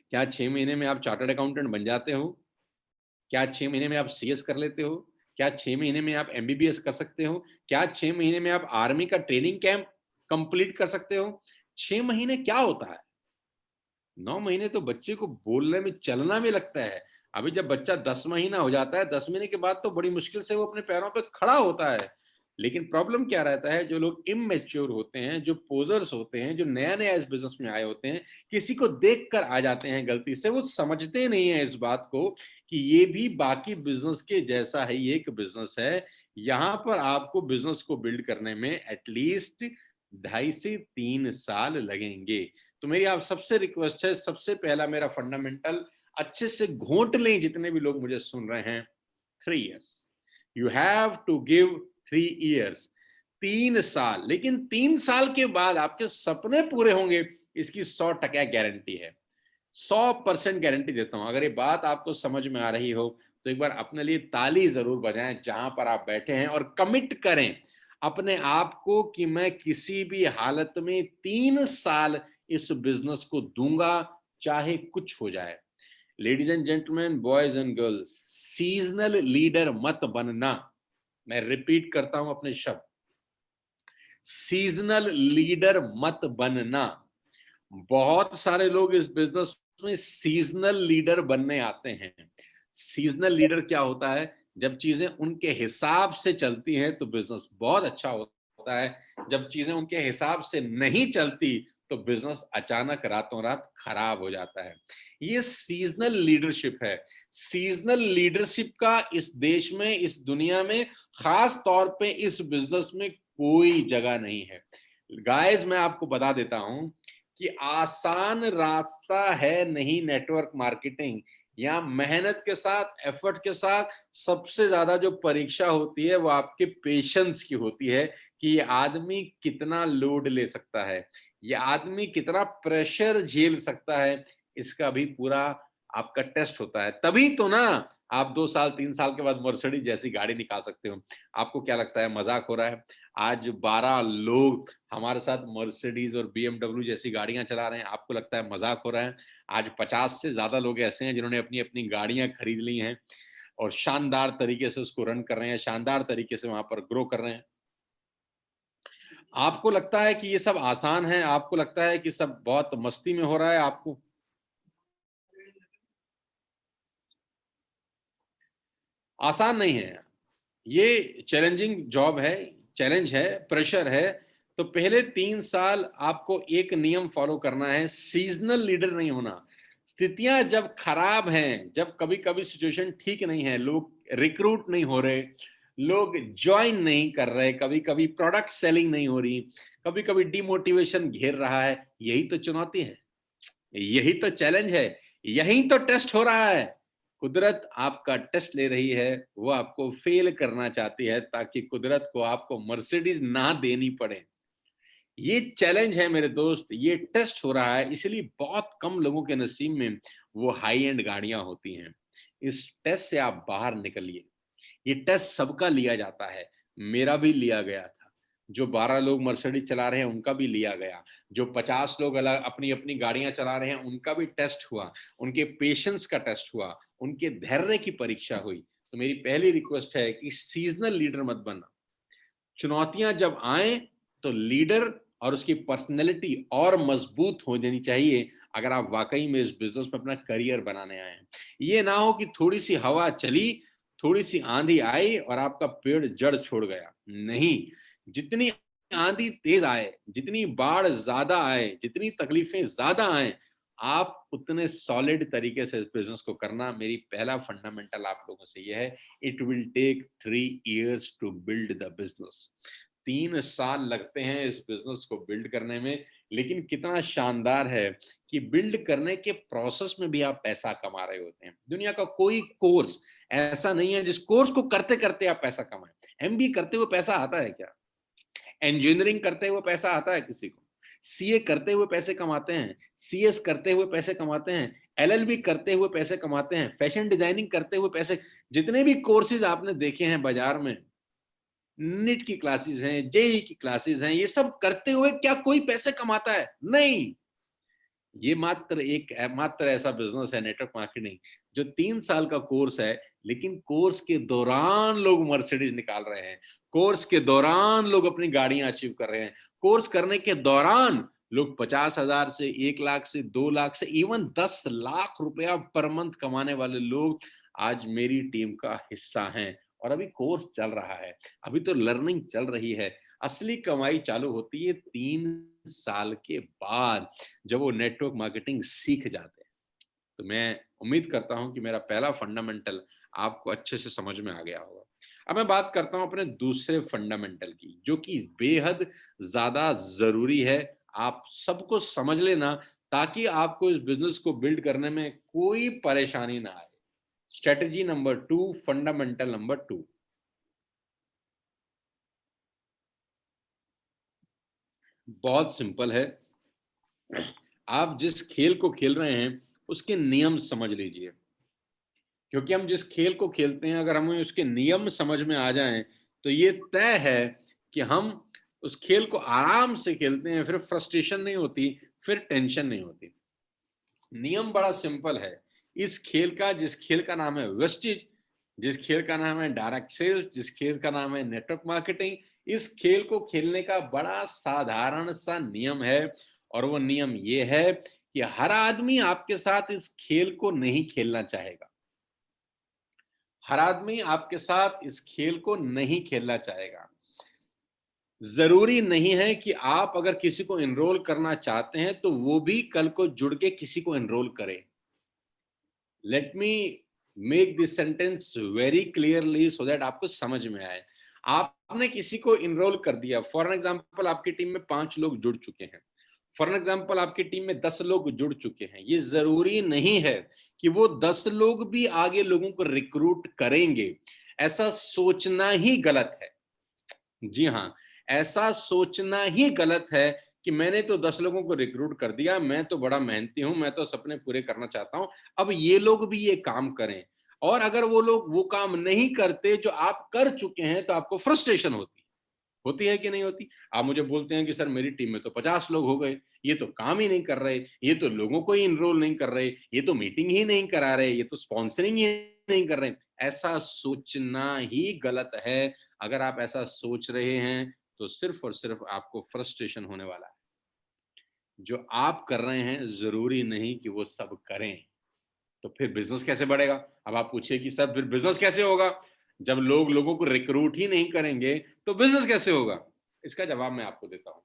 क्या 6 महीने में आप चार्टर्ड अकाउंटेंट बन जाते हो? क्या 6 महीने में आप सीएस कर लेते हो? क्या 6 महीने में आप एमबीबीएस कर सकते हो? क्या 6 महीने में आप आर्मी का ट्रेनिंग कैंप कंप्लीट कर सकते हो? 6 महीने क्या होता है? 9 महीने तो बच्चे को बोलने में, चलना में लगता है। अभी जब बच्चा 10 महीना हो जाता है, 10 महीने के बाद तो बड़ी मुश्किल से वो अपने पैरों पे खड़ा होता है। लेकिन प्रॉब्लम क्या रहता है, जो लोग इमैच्योर होते हैं, जो पोज़र्स होते हैं, जो नया-नया इस बिज़नेस में आए होते हैं, किसी को देखकर आ जाते हैं गलती से, वो समझते नहीं हैं इस बात को कि ये भी बाकी बिज़नेस के जैसा ही एक बिज़नेस है। यहाँ पर आपको बिज़नेस को बिल्ड करने में एट लीस्ट 2.5 से 3 साल लगेंगे। तो मेरी आप सबसे रिक्वेस्ट है, सबसे पहला मेरा फंडामेंटल, अच्छे से घोंट लें जितने भी लोग मुझे सुन रहे हैं, 3 years. You have to give 3 years, 3 साल। लेकिन 3 साल के बाद आपके सपने पूरे होंगे, इसकी 100% गारंटी है। 100% गारंटी देता हूं। अगर ये बात आपको समझ में आ रही हो तो एक बार अपने लिए ताली जरूर बजाएं जहां पर आप बैठे हैं, और कमिट करें अपने आप को कि मैं किसी भी हालत में 3 साल इस बिजनेस को दूंगा, चाहे कुछ हो जाए। Ladies and gentleman, boys and girls, seasonal leader मत बनना। मैं रिपीट करता हूं अपने शब्द, सीजनल लीडर मत बनना। बहुत सारे लोग इस बिजनेस में सीजनल लीडर बनने आते हैं। सीजनल लीडर क्या होता है? जब चीजें उनके हिसाब से चलती हैं तो बिजनेस बहुत अच्छा होता है, जब चीजें उनके हिसाब से नहीं चलती तो बिजनेस अचानक रातों रात खराब हो जाता है। ये सीजनल लीडरशिप है। सीजनल लीडरशिप का इस देश में, इस दुनिया में, खास तौर पे इस बिजनेस में कोई जगह नहीं है। गाइस, मैं आपको बता देता हूं कि आसान रास्ता है नहीं नेटवर्क मार्केटिंग। यहाँ मेहनत के साथ, एफर्ट के साथ सबसे ज्यादा जो परीक्षा होती है वो आपके पेशेंस की होती है, कि ये आदमी कितना लोड ले सकता है, ये आदमी कितना प्रेशर झेल सकता है, इसका भी पूरा आपका टेस्ट होता है। तभी तो ना आप 2 साल 3 साल के बाद मर्सिडीज जैसी गाड़ी निकाल सकते हो। आपको क्या लगता है मजाक हो रहा है? आज 12 लोग हमारे साथ मर्सिडीज और बीएमडब्ल्यू जैसी गाड़ियां चला रहे हैं, आपको लगता है मजाक हो रहा है? आज 50 से ज्यादा लोग ऐसे हैं जिन्होंने अपनी अपनी गाड़ियां खरीद ली हैं और शानदार तरीके से उसको रन कर रहे हैं, शानदार तरीके से वहां पर ग्रो कर रहे हैं। आपको लगता है कि ये सब आसान है? आपको लगता है कि सब बहुत मस्ती में हो रहा है? आपको आसान नहीं है। ये चैलेंजिंग जॉब है, चैलेंज है, प्रेशर है। तो पहले 3 साल आपको एक नियम फॉलो करना है, सीजनल लीडर नहीं होना। स्थितियां जब खराब हैं, जब कभी कभी सिचुएशन ठीक नहीं है, लोग रिक्रूट नहीं हो रहे, लोग ज्वाइन नहीं कर रहे, कभी कभी प्रोडक्ट सेलिंग नहीं हो रही, कभी कभी डिमोटिवेशन घेर रहा है, यही तो चुनौती है, यही तो चैलेंज है, यही तो टेस्ट हो रहा है। कुदरत आपका टेस्ट ले रही है, वो आपको फेल करना चाहती है ताकि कुदरत को आपको मर्सिडीज ना देनी पड़े। ये चैलेंज है मेरे दोस्त, ये टेस्ट हो रहा है, इसलिए बहुत कम लोगों के नसीब में वो हाई एंड गाड़ियां होती हैं। इस टेस्ट से आप बाहर निकलिए। ये टेस्ट सबका लिया जाता है, मेरा भी लिया गया था। जो 12 लोग मर्सिडीज चला रहे हैं उनका भी लिया गया, जो 50 लोग अलग अपनी अपनी गाड़ियां चला रहे हैं उनका भी टेस्ट हुआ, उनके पेशेंस का टेस्ट हुआ, उनके धैर्य की परीक्षा हुई। तो मेरी पहली रिक्वेस्ट है कि सीजनल लीडर मत बनना। चुनौतियां जब आए तो लीडर और उसकी पर्सनैलिटी और मजबूत हो जानी चाहिए, अगर आप वाकई में इस बिजनेस में अपना करियर बनाने आए हैं। ये ना हो कि थोड़ी सी हवा चली थोड़ी सी आंधी आई और आपका पेड़ जड़ छोड़ गया। नहीं, जितनी आंधी तेज आए, जितनी बाढ़ ज्यादा आए, जितनी तकलीफें ज्यादा आए, आप उतने सॉलिड तरीके से इस बिजनेस को करना। मेरी पहला फंडामेंटल आप लोगों से यह है, it will take 3 years to build the business. 3 साल लगते हैं इस बिजनेस को बिल्ड करने में, लेकिन कितना शानदार है कि बिल्ड करने के प्रोसेस में भी आप पैसा कमा रहे होते हैं। दुनिया का कोई कोर्स ऐसा नहीं है जिस कोर्स को करते करते आप पैसा कमाएं। एमबीए करते हुए पैसा आता है क्या? इंजीनियरिंग करते हुए पैसा आता है किसी को? सीए करते हुए पैसे कमाते हैं, सीएस करते हुए पैसे कमाते हैं, एलएलबी करते हुए पैसे कमाते हैं, फैशन डिजाइनिंग करते हुए पैसे, जितने भी कोर्सेज आपने देखे हैं बाजार में, नीट की क्लासेस हैं, जेई की क्लासेस हैं, ये सब करते हुए क्या कोई पैसे कमाता है? नहीं। ये मात्र ऐसा बिजनेस है नेटवर्क मार्केटिंग, जो 3 साल का कोर्स है, लेकिन कोर्स के दौरान लोग मर्सिडीज निकाल रहे हैं, कोर्स के दौरान लोग अपनी गाड़ियां अचीव कर रहे हैं, कोर्स करने के दौरान लोग 50,000 से 1 लाख से 2 लाख से इवन 10 लाख रुपया पर मंथ कमाने वाले लोग आज मेरी टीम का हिस्सा हैं। और अभी कोर्स चल रहा है, अभी तो लर्निंग चल रही है। असली कमाई चालू होती है 3 साल के बाद, जब वो नेटवर्क मार्केटिंग सीख जाते हैं। तो मैं उम्मीद करता हूं कि मेरा पहला फंडामेंटल आपको अच्छे से समझ में आ गया होगा। अब मैं बात करता हूं अपने दूसरे फंडामेंटल की, जो कि बेहद ज्यादा जरूरी है। आप सबको समझ लेना, ताकि आपको इस बिजनेस को बिल्ड करने में कोई परेशानी ना आए। स्ट्रेटेजी नंबर 2, फंडामेंटल नंबर 2, बहुत सिंपल है। आप जिस खेल को खेल रहे हैं उसके नियम समझ लीजिए, क्योंकि हम जिस खेल को खेलते हैं, अगर हमें उसके नियम समझ में आ जाएं, तो ये तय है कि हम उस खेल को आराम से खेलते हैं, फिर फ्रस्ट्रेशन नहीं होती, फिर टेंशन नहीं होती। नियम बड़ा सिंपल है इस खेल का, जिस खेल का नाम है वेस्टेज, जिस खेल का नाम है डायरेक्ट सेल्स, जिस खेल का नाम है नेटवर्क मार्केटिंग। इस खेल को खेलने का बड़ा साधारण सा नियम है, और वो नियम ये है कि हर आदमी आपके साथ इस खेल को नहीं खेलना चाहेगा। हर आदमी आपके साथ इस खेल को नहीं खेलना चाहेगा। जरूरी नहीं है कि आप अगर किसी को एनरोल करना चाहते हैं तो वो भी कल को जुड़ के किसी को एनरोल करे। Let me make this sentence very clearly so that आपको समझ में आए। आपने किसी को इनरोल कर दिया, फॉर एग्जाम्पल आपकी टीम में 5 लोग जुड़ चुके हैं, फॉर एग्जाम्पल आपकी टीम में 10 लोग जुड़ चुके हैं। ये जरूरी नहीं है कि वो 10 लोग भी आगे लोगों को रिक्रूट करेंगे। ऐसा सोचना ही गलत है। जी हाँ, ऐसा सोचना ही गलत है कि मैंने तो 10 लोगों को रिक्रूट कर दिया, मैं तो बड़ा मेहनती हूं, मैं तो सपने पूरे करना चाहता हूं, अब ये लोग भी ये काम करें। और अगर वो लोग वो काम नहीं करते जो आप कर चुके हैं, तो आपको फ्रस्ट्रेशन होती है कि नहीं होती? आप मुझे बोलते हैं कि सर मेरी टीम में तो 50 लोग हो गए, ये तो काम ही नहीं कर रहे, ये तो लोगों को ही इनरोल नहीं कर रहे, ये तो मीटिंग ही नहीं करा रहे, ये तो स्पॉन्सरिंग ही नहीं कर रहे। ऐसा सोचना ही गलत है। अगर आप ऐसा सोच रहे हैं तो सिर्फ और सिर्फ आपको फ्रस्ट्रेशन होने वाला है। जो आप कर रहे हैं जरूरी नहीं कि वो सब करें। तो फिर बिजनेस कैसे बढ़ेगा? अब आप पूछिए कि सर फिर बिजनेस कैसे होगा? जब लोग लोगों को रिक्रूट ही नहीं करेंगे तो बिजनेस कैसे होगा? इसका जवाब मैं आपको देता हूं।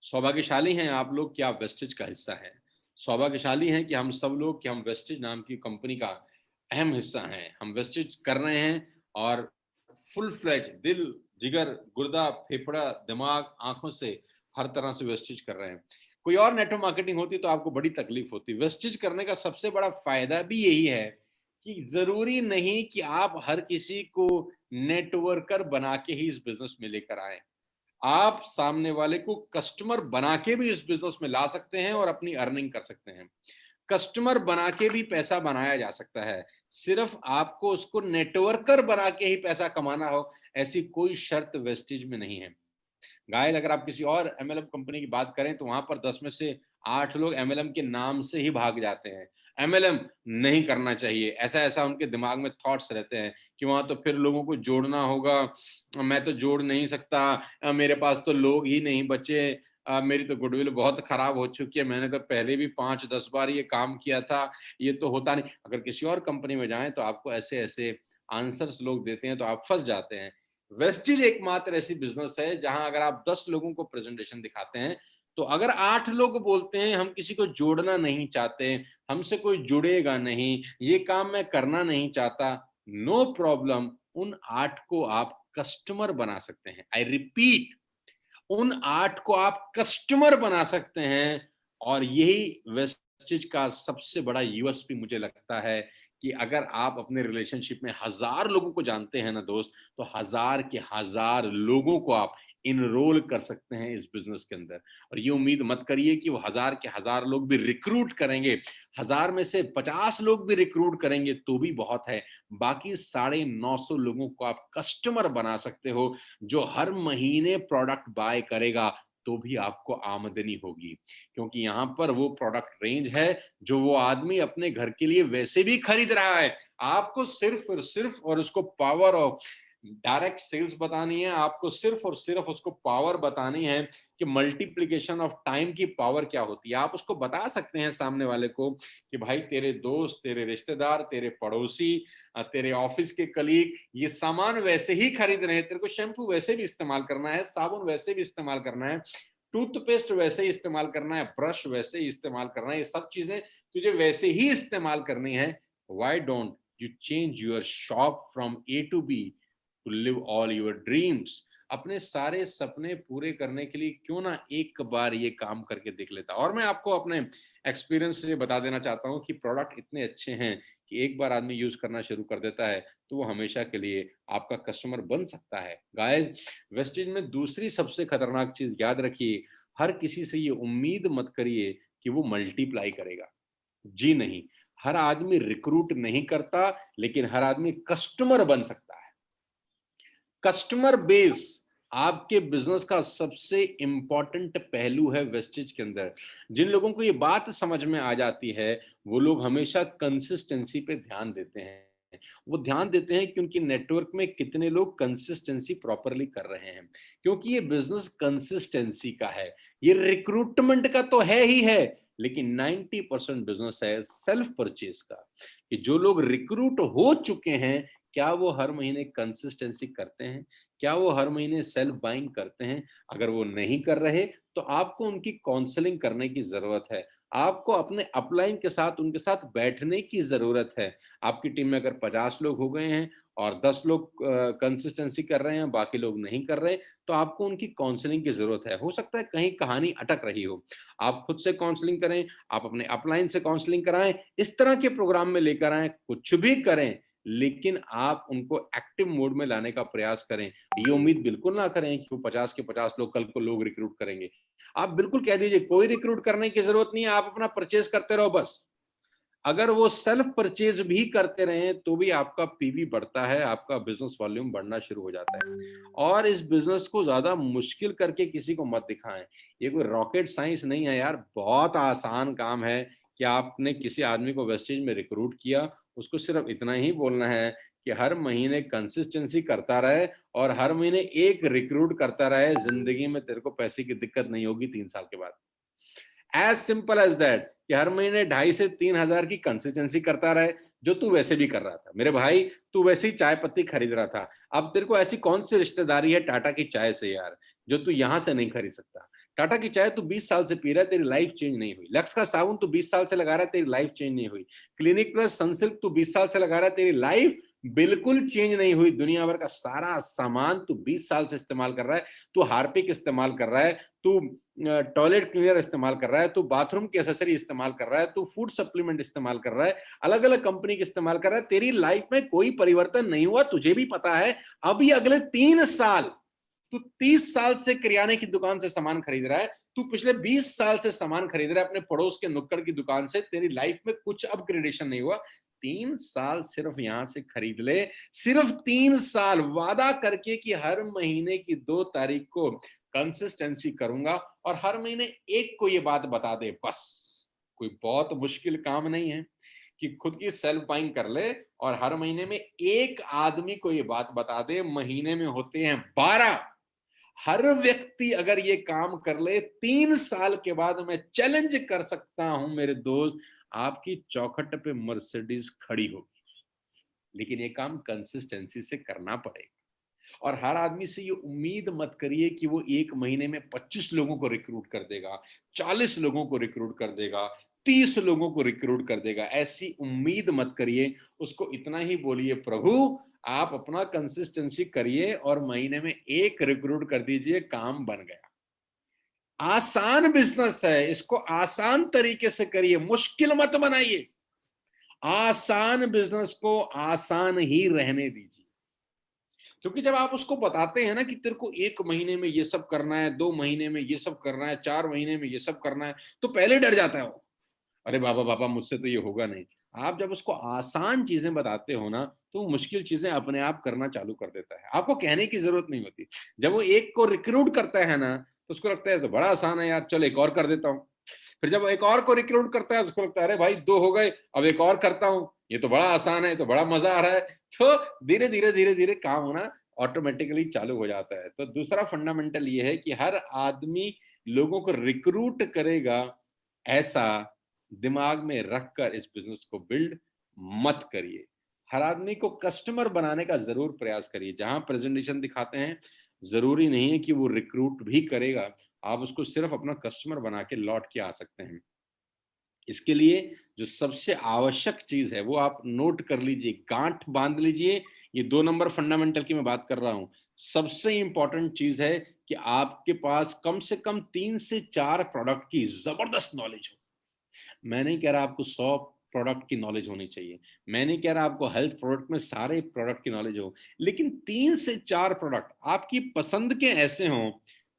सौभाग्यशाली हैं आप लोग कि आप वेस्टेज का हिस्सा हैं। सौभाग्यशाली हैं कि हम सब लोग कि हम वेस्टेज नाम की कंपनी का अहम हिस्सा हैं। हम वेस्टेज कर रहे हैं और फुल फ्लैज दिल, जिगर, गुर्दा, फेफड़ा, दिमाग, आंखों से हर तरह से वेस्टेज कर रहे हैं। कोई और नेटवर्क मार्केटिंग होती तो आपको बड़ी तकलीफ होती। वेस्टेज करने का सबसे बड़ा फायदा भी यही है कि जरूरी नहीं कि आप हर किसी को नेटवर्कर बना के ही इस बिजनेस में लेकर आए। आप सामने वाले को कस्टमर बना के भी इस बिजनेस में ला सकते हैं और अपनी अर्निंग कर सकते हैं। कस्टमर बना के भी पैसा बनाया जा सकता है। सिर्फ आपको उसको नेटवर्कर बना के ही पैसा कमाना हो, ऐसी कोई शर्त वेस्टेज में नहीं है। घायल अगर आप किसी और एमएलएम कंपनी की बात करें तो वहां पर 10 में से 8 लोग एमएलएम के नाम से ही भाग जाते हैं। एमएलएम नहीं करना चाहिए, ऐसा ऐसा उनके दिमाग में थॉट्स रहते हैं कि वहां तो फिर लोगों को जोड़ना होगा, मैं तो जोड़ नहीं सकता, मेरे पास तो लोग ही नहीं बचे, मेरी तो गुडविल बहुत खराब हो चुकी है, मैंने तो पहले भी 5-10 बार ये काम किया था, ये तो होता नहीं। अगर किसी और कंपनी में जाएं तो आपको ऐसे ऐसे आंसर्स लोग देते हैं तो आप फंस जाते हैं। वेस्टिज एकमात्र ऐसी बिजनेस है जहां अगर आप 10 लोगों को प्रेजेंटेशन दिखाते हैं, तो अगर 8 लोग बोलते हैं हम किसी को जोड़ना नहीं चाहते, हमसे कोई जुड़ेगा नहीं, ये काम मैं करना नहीं चाहता, नो प्रॉब्लम, उन 8 को आप कस्टमर बना सकते हैं। आई रिपीट, उन 8 को आप कस्टमर बना सकते हैं। और यही वेस्टिज का सबसे बड़ा यूएसपी मुझे लगता है कि अगर आप अपने रिलेशनशिप में 1000 लोगों को जानते हैं ना दोस्त, तो 1000 के 1000 लोगों को आप इनरोल कर सकते हैं इस बिजनेस के अंदर। और ये उम्मीद मत करिए कि वो 1000 के 1000 लोग भी रिक्रूट करेंगे, 1000 में से 50 लोग भी रिक्रूट करेंगे तो भी बहुत है। बाकी 950 लोगों को आप कस्टमर बना सकते हो, जो हर महीने प्रोडक्ट बाय करेगा तो भी आपको आमदनी होगी, क्योंकि यहां पर वो प्रोडक्ट रेंज है जो वो आदमी अपने घर के लिए वैसे भी खरीद रहा है। आपको सिर्फ और सिर्फ और उसको पावर ऑफ डायरेक्ट सेल्स बतानी है, आपको सिर्फ और सिर्फ उसको पावर बतानी है कि मल्टीप्लिकेशन ऑफ टाइम की पावर क्या होती है। आप उसको बता सकते हैं सामने वाले को कि भाई तेरे दोस्त, तेरे रिश्तेदार, तेरे पड़ोसी, तेरे ऑफिस के कलीग ये सामान वैसे ही खरीद रहे हैं, तेरे को शैम्पू वैसे भी इस्तेमाल करना है, साबुन वैसे भी इस्तेमाल करना है, टूथपेस्ट वैसे ही इस्तेमाल करना है, ब्रश वैसे ही इस्तेमाल करना है, ये सब चीजें तुझे वैसे ही इस्तेमाल करनी है। Why don't you change your shop from A to B to live all your dreams. अपने सारे सपने पूरे करने के लिए क्यों ना एक बार ये काम करके देख लेता। और मैं आपको अपने एक्सपीरियंस से बता देना चाहता हूँ कि प्रोडक्ट इतने अच्छे हैं कि एक बार आदमी यूज करना शुरू कर देता है तो वो हमेशा के लिए आपका कस्टमर बन सकता है। गाइस, वेस्टेज में दूसरी सबसे खतरनाक चीज याद रखिए, हर किसी से ये उम्मीद मत करिए कि वो मल्टीप्लाई करेगा। जी नहीं, हर आदमी रिक्रूट नहीं करता, लेकिन हर आदमी कस्टमर बन सकता है। कस्टमर बेस आपके बिजनेस का सबसे इंपॉर्टेंट पहलू है वेस्टेज के अंदर। जिन लोगों को ये बात समझ में आ जाती है, वो लोग हमेशा कंसिस्टेंसी पे ध्यान देते हैं। वो ध्यान देते हैं कि उनकी नेटवर्क में कितने लोग कंसिस्टेंसी प्रॉपरली कर रहे हैं, क्योंकि ये बिजनेस कंसिस्टेंसी का है। ये रिक्रूटमेंट का तो है ही है, लेकिन 90% बिजनेस है सेल्फ परचेज का, कि जो लोग रिक्रूट हो चुके हैं, क्या वो हर महीने कंसिस्टेंसी करते हैं, क्या वो हर महीने सेल्फ बाइंग करते हैं। अगर वो नहीं कर रहे तो आपको उनकी काउंसलिंग करने की जरूरत है। आपको अपने अपलाइन के साथ उनके साथ बैठने की जरूरत है। आपकी टीम में अगर 50 लोग हो गए हैं और 10 लोग कंसिस्टेंसी कर रहे हैं, बाकी लोग नहीं कर रहे, तो आपको उनकी काउंसलिंग की जरूरत है। हो सकता है कहीं कहानी अटक रही हो, आप खुद से काउंसलिंग करें, आप अपने अपलाइन से काउंसलिंग कराएं, इस तरह के प्रोग्राम में लेकर आए, कुछ भी करें, लेकिन आप उनको एक्टिव मोड में लाने का प्रयास करें। ये उम्मीद बिल्कुल ना करें कि वो 50 के 50 लोग कल को लोग रिक्रूट करेंगे। आप बिल्कुल कह दीजिए कोई रिक्रूट करने की जरूरत नहीं है, आप अपना परचेज करते रहो बस। अगर वो सेल्फ परचेज भी करते रहे तो भी आपका पीवी बढ़ता है, आपका बिजनेस वॉल्यूम बढ़ना शुरू हो जाता है। और इस बिजनेस को ज्यादा मुश्किल करके किसी को मत दिखाएं। ये कोई रॉकेट साइंस नहीं है यार, बहुत आसान काम है कि आपने किसी आदमी को वेस्टेज में रिक्रूट किया, उसको सिर्फ इतना ही बोलना है कि हर महीने कंसिस्टेंसी करता रहे और हर महीने एक रिक्रूट करता रहे, जिंदगी में तेरे को पैसे की दिक्कत नहीं होगी 3 साल के बाद। एज सिंपल एज दैट, कि हर महीने 2,500 से 3,000 की कंसिस्टेंसी करता रहे, जो तू वैसे भी कर रहा था। मेरे भाई, तू वैसे ही चाय पत्ती खरीद रहा था, अब तेरे को ऐसी कौन सी रिश्तेदारी है टाटा की चाय से यार, जो तू यहां से नहीं खरीद सकता। टाटा की चाय तू 20 साल से पी रहा है, तेरी लाइफ चेंज नहीं हुई। लक्स का साबुन तू 20 साल से लगा रहा है, तेरी लाइफ चेंज नहीं हुई। क्लिनिक प्लस सनसिल्क तू 20 साल से लगा रहा है, तेरी लाइफ बिल्कुल चेंज नहीं हुई। दुनिया भर का सारा सामान तू 20 साल से इस्तेमाल कर रहा है, तू हार्पिक इस्तेमाल कर रहा है, तू टॉयलेट क्लीनर इस्तेमाल कर रहा है, तू बाथरूम की एसेसरी इस्तेमाल कर रहा है, तू फूड सप्लीमेंट इस्तेमाल कर रहा है, अलग अलग कंपनी के इस्तेमाल कर रहा है, तेरी लाइफ में कोई परिवर्तन नहीं हुआ, तुझे भी पता है। अभी अगले 3 साल तू 30 साल से किराने की दुकान से सामान खरीद रहा है, तू पिछले 20 साल से सामान खरीद रहा है अपने पड़ोस के नुक्कड़ की दुकान से, तेरी लाइफ में कुछ अपग्रेडेशन नहीं हुआ। 3 साल सिर्फ यहां से खरीद ले, सिर्फ 3 साल वादा करके कि हर महीने की 2 तारीख को कंसिस्टेंसी करूंगा और हर महीने एक को ये बात बता दे, बस। कोई बहुत मुश्किल काम नहीं है कि खुद की सेल्फ बाइंग कर ले और हर महीने में एक आदमी को ये बात बता दे। महीने में होते हैं 12, हर व्यक्ति अगर ये काम कर ले, 3 साल के बाद मैं चैलेंज कर सकता हूं मेरे दोस्त, आपकी चौखट पे मर्सिडीज खड़ी होगी। लेकिन ये काम कंसिस्टेंसी से करना पड़ेगा। और हर आदमी से ये उम्मीद मत करिए कि वो 1 महीने में 25 लोगों को रिक्रूट कर देगा, 40 लोगों को रिक्रूट कर देगा, 30 लोगों को रिक्रूट कर देगा। ऐसी उम्मीद मत करिए। उसको इतना ही बोलिए, प्रभु आप अपना कंसिस्टेंसी करिए और महीने में 1 रिक्रूट कर दीजिए, काम बन गया। आसान बिजनेस है, इसको आसान तरीके से करिए, मुश्किल मत बनाइए। आसान बिजनेस को आसान ही रहने दीजिए। क्योंकि जब आप उसको बताते हैं ना कि तेरे को 1 महीने में ये सब करना है, 2 महीने में ये सब करना है, 4 महीने में ये सब करना है, तो पहले डर जाता है वो। अरे बाबा बाबा मुझसे तो ये होगा नहीं। आप जब उसको आसान चीजें बताते हो ना, तो वो मुश्किल चीजें अपने आप करना चालू कर देता है। आपको कहने की जरूरत नहीं होती। जब वो एक को रिक्रूट करता है ना, तो उसको लगता है तो बड़ा आसान है यार, चल एक और कर देता हूँ। फिर जब एक और को रिक्रूट करता है, उसको लगता है अरे भाई 2 हो गए, अब एक और करता हूँ, ये तो बड़ा आसान है, तो बड़ा मजा आ रहा है। तो धीरे धीरे धीरे धीरे काम होना ऑटोमेटिकली चालू हो जाता है। तो दूसरा फंडामेंटल ये है कि हर आदमी लोगों को रिक्रूट करेगा, ऐसा दिमाग में रखकर इस बिजनेस को बिल्ड मत करिए। हर आदमी को कस्टमर बनाने का जरूर प्रयास करिए। जहां प्रेजेंटेशन दिखाते हैं, जरूरी नहीं है कि वो रिक्रूट भी करेगा। आप उसको सिर्फ अपना कस्टमर बना के लौट के आ सकते हैं। इसके लिए जो सबसे आवश्यक चीज है वो आप नोट कर लीजिए, गांठ बांध लीजिए। ये 2 नंबर फंडामेंटल की मैं बात कर रहा हूं। सबसे इंपॉर्टेंट चीज है कि आपके पास कम से कम 3 से 4 प्रोडक्ट की जबरदस्त नॉलेज हो। मैं नहीं कह रहा आपको 100 प्रोडक्ट की नॉलेज होनी चाहिए। मैं नहीं कह रहा आपको हेल्थ प्रोडक्ट में सारे प्रोडक्ट की नॉलेज हो, लेकिन 3 से 4 प्रोडक्ट आपकी पसंद के ऐसे हों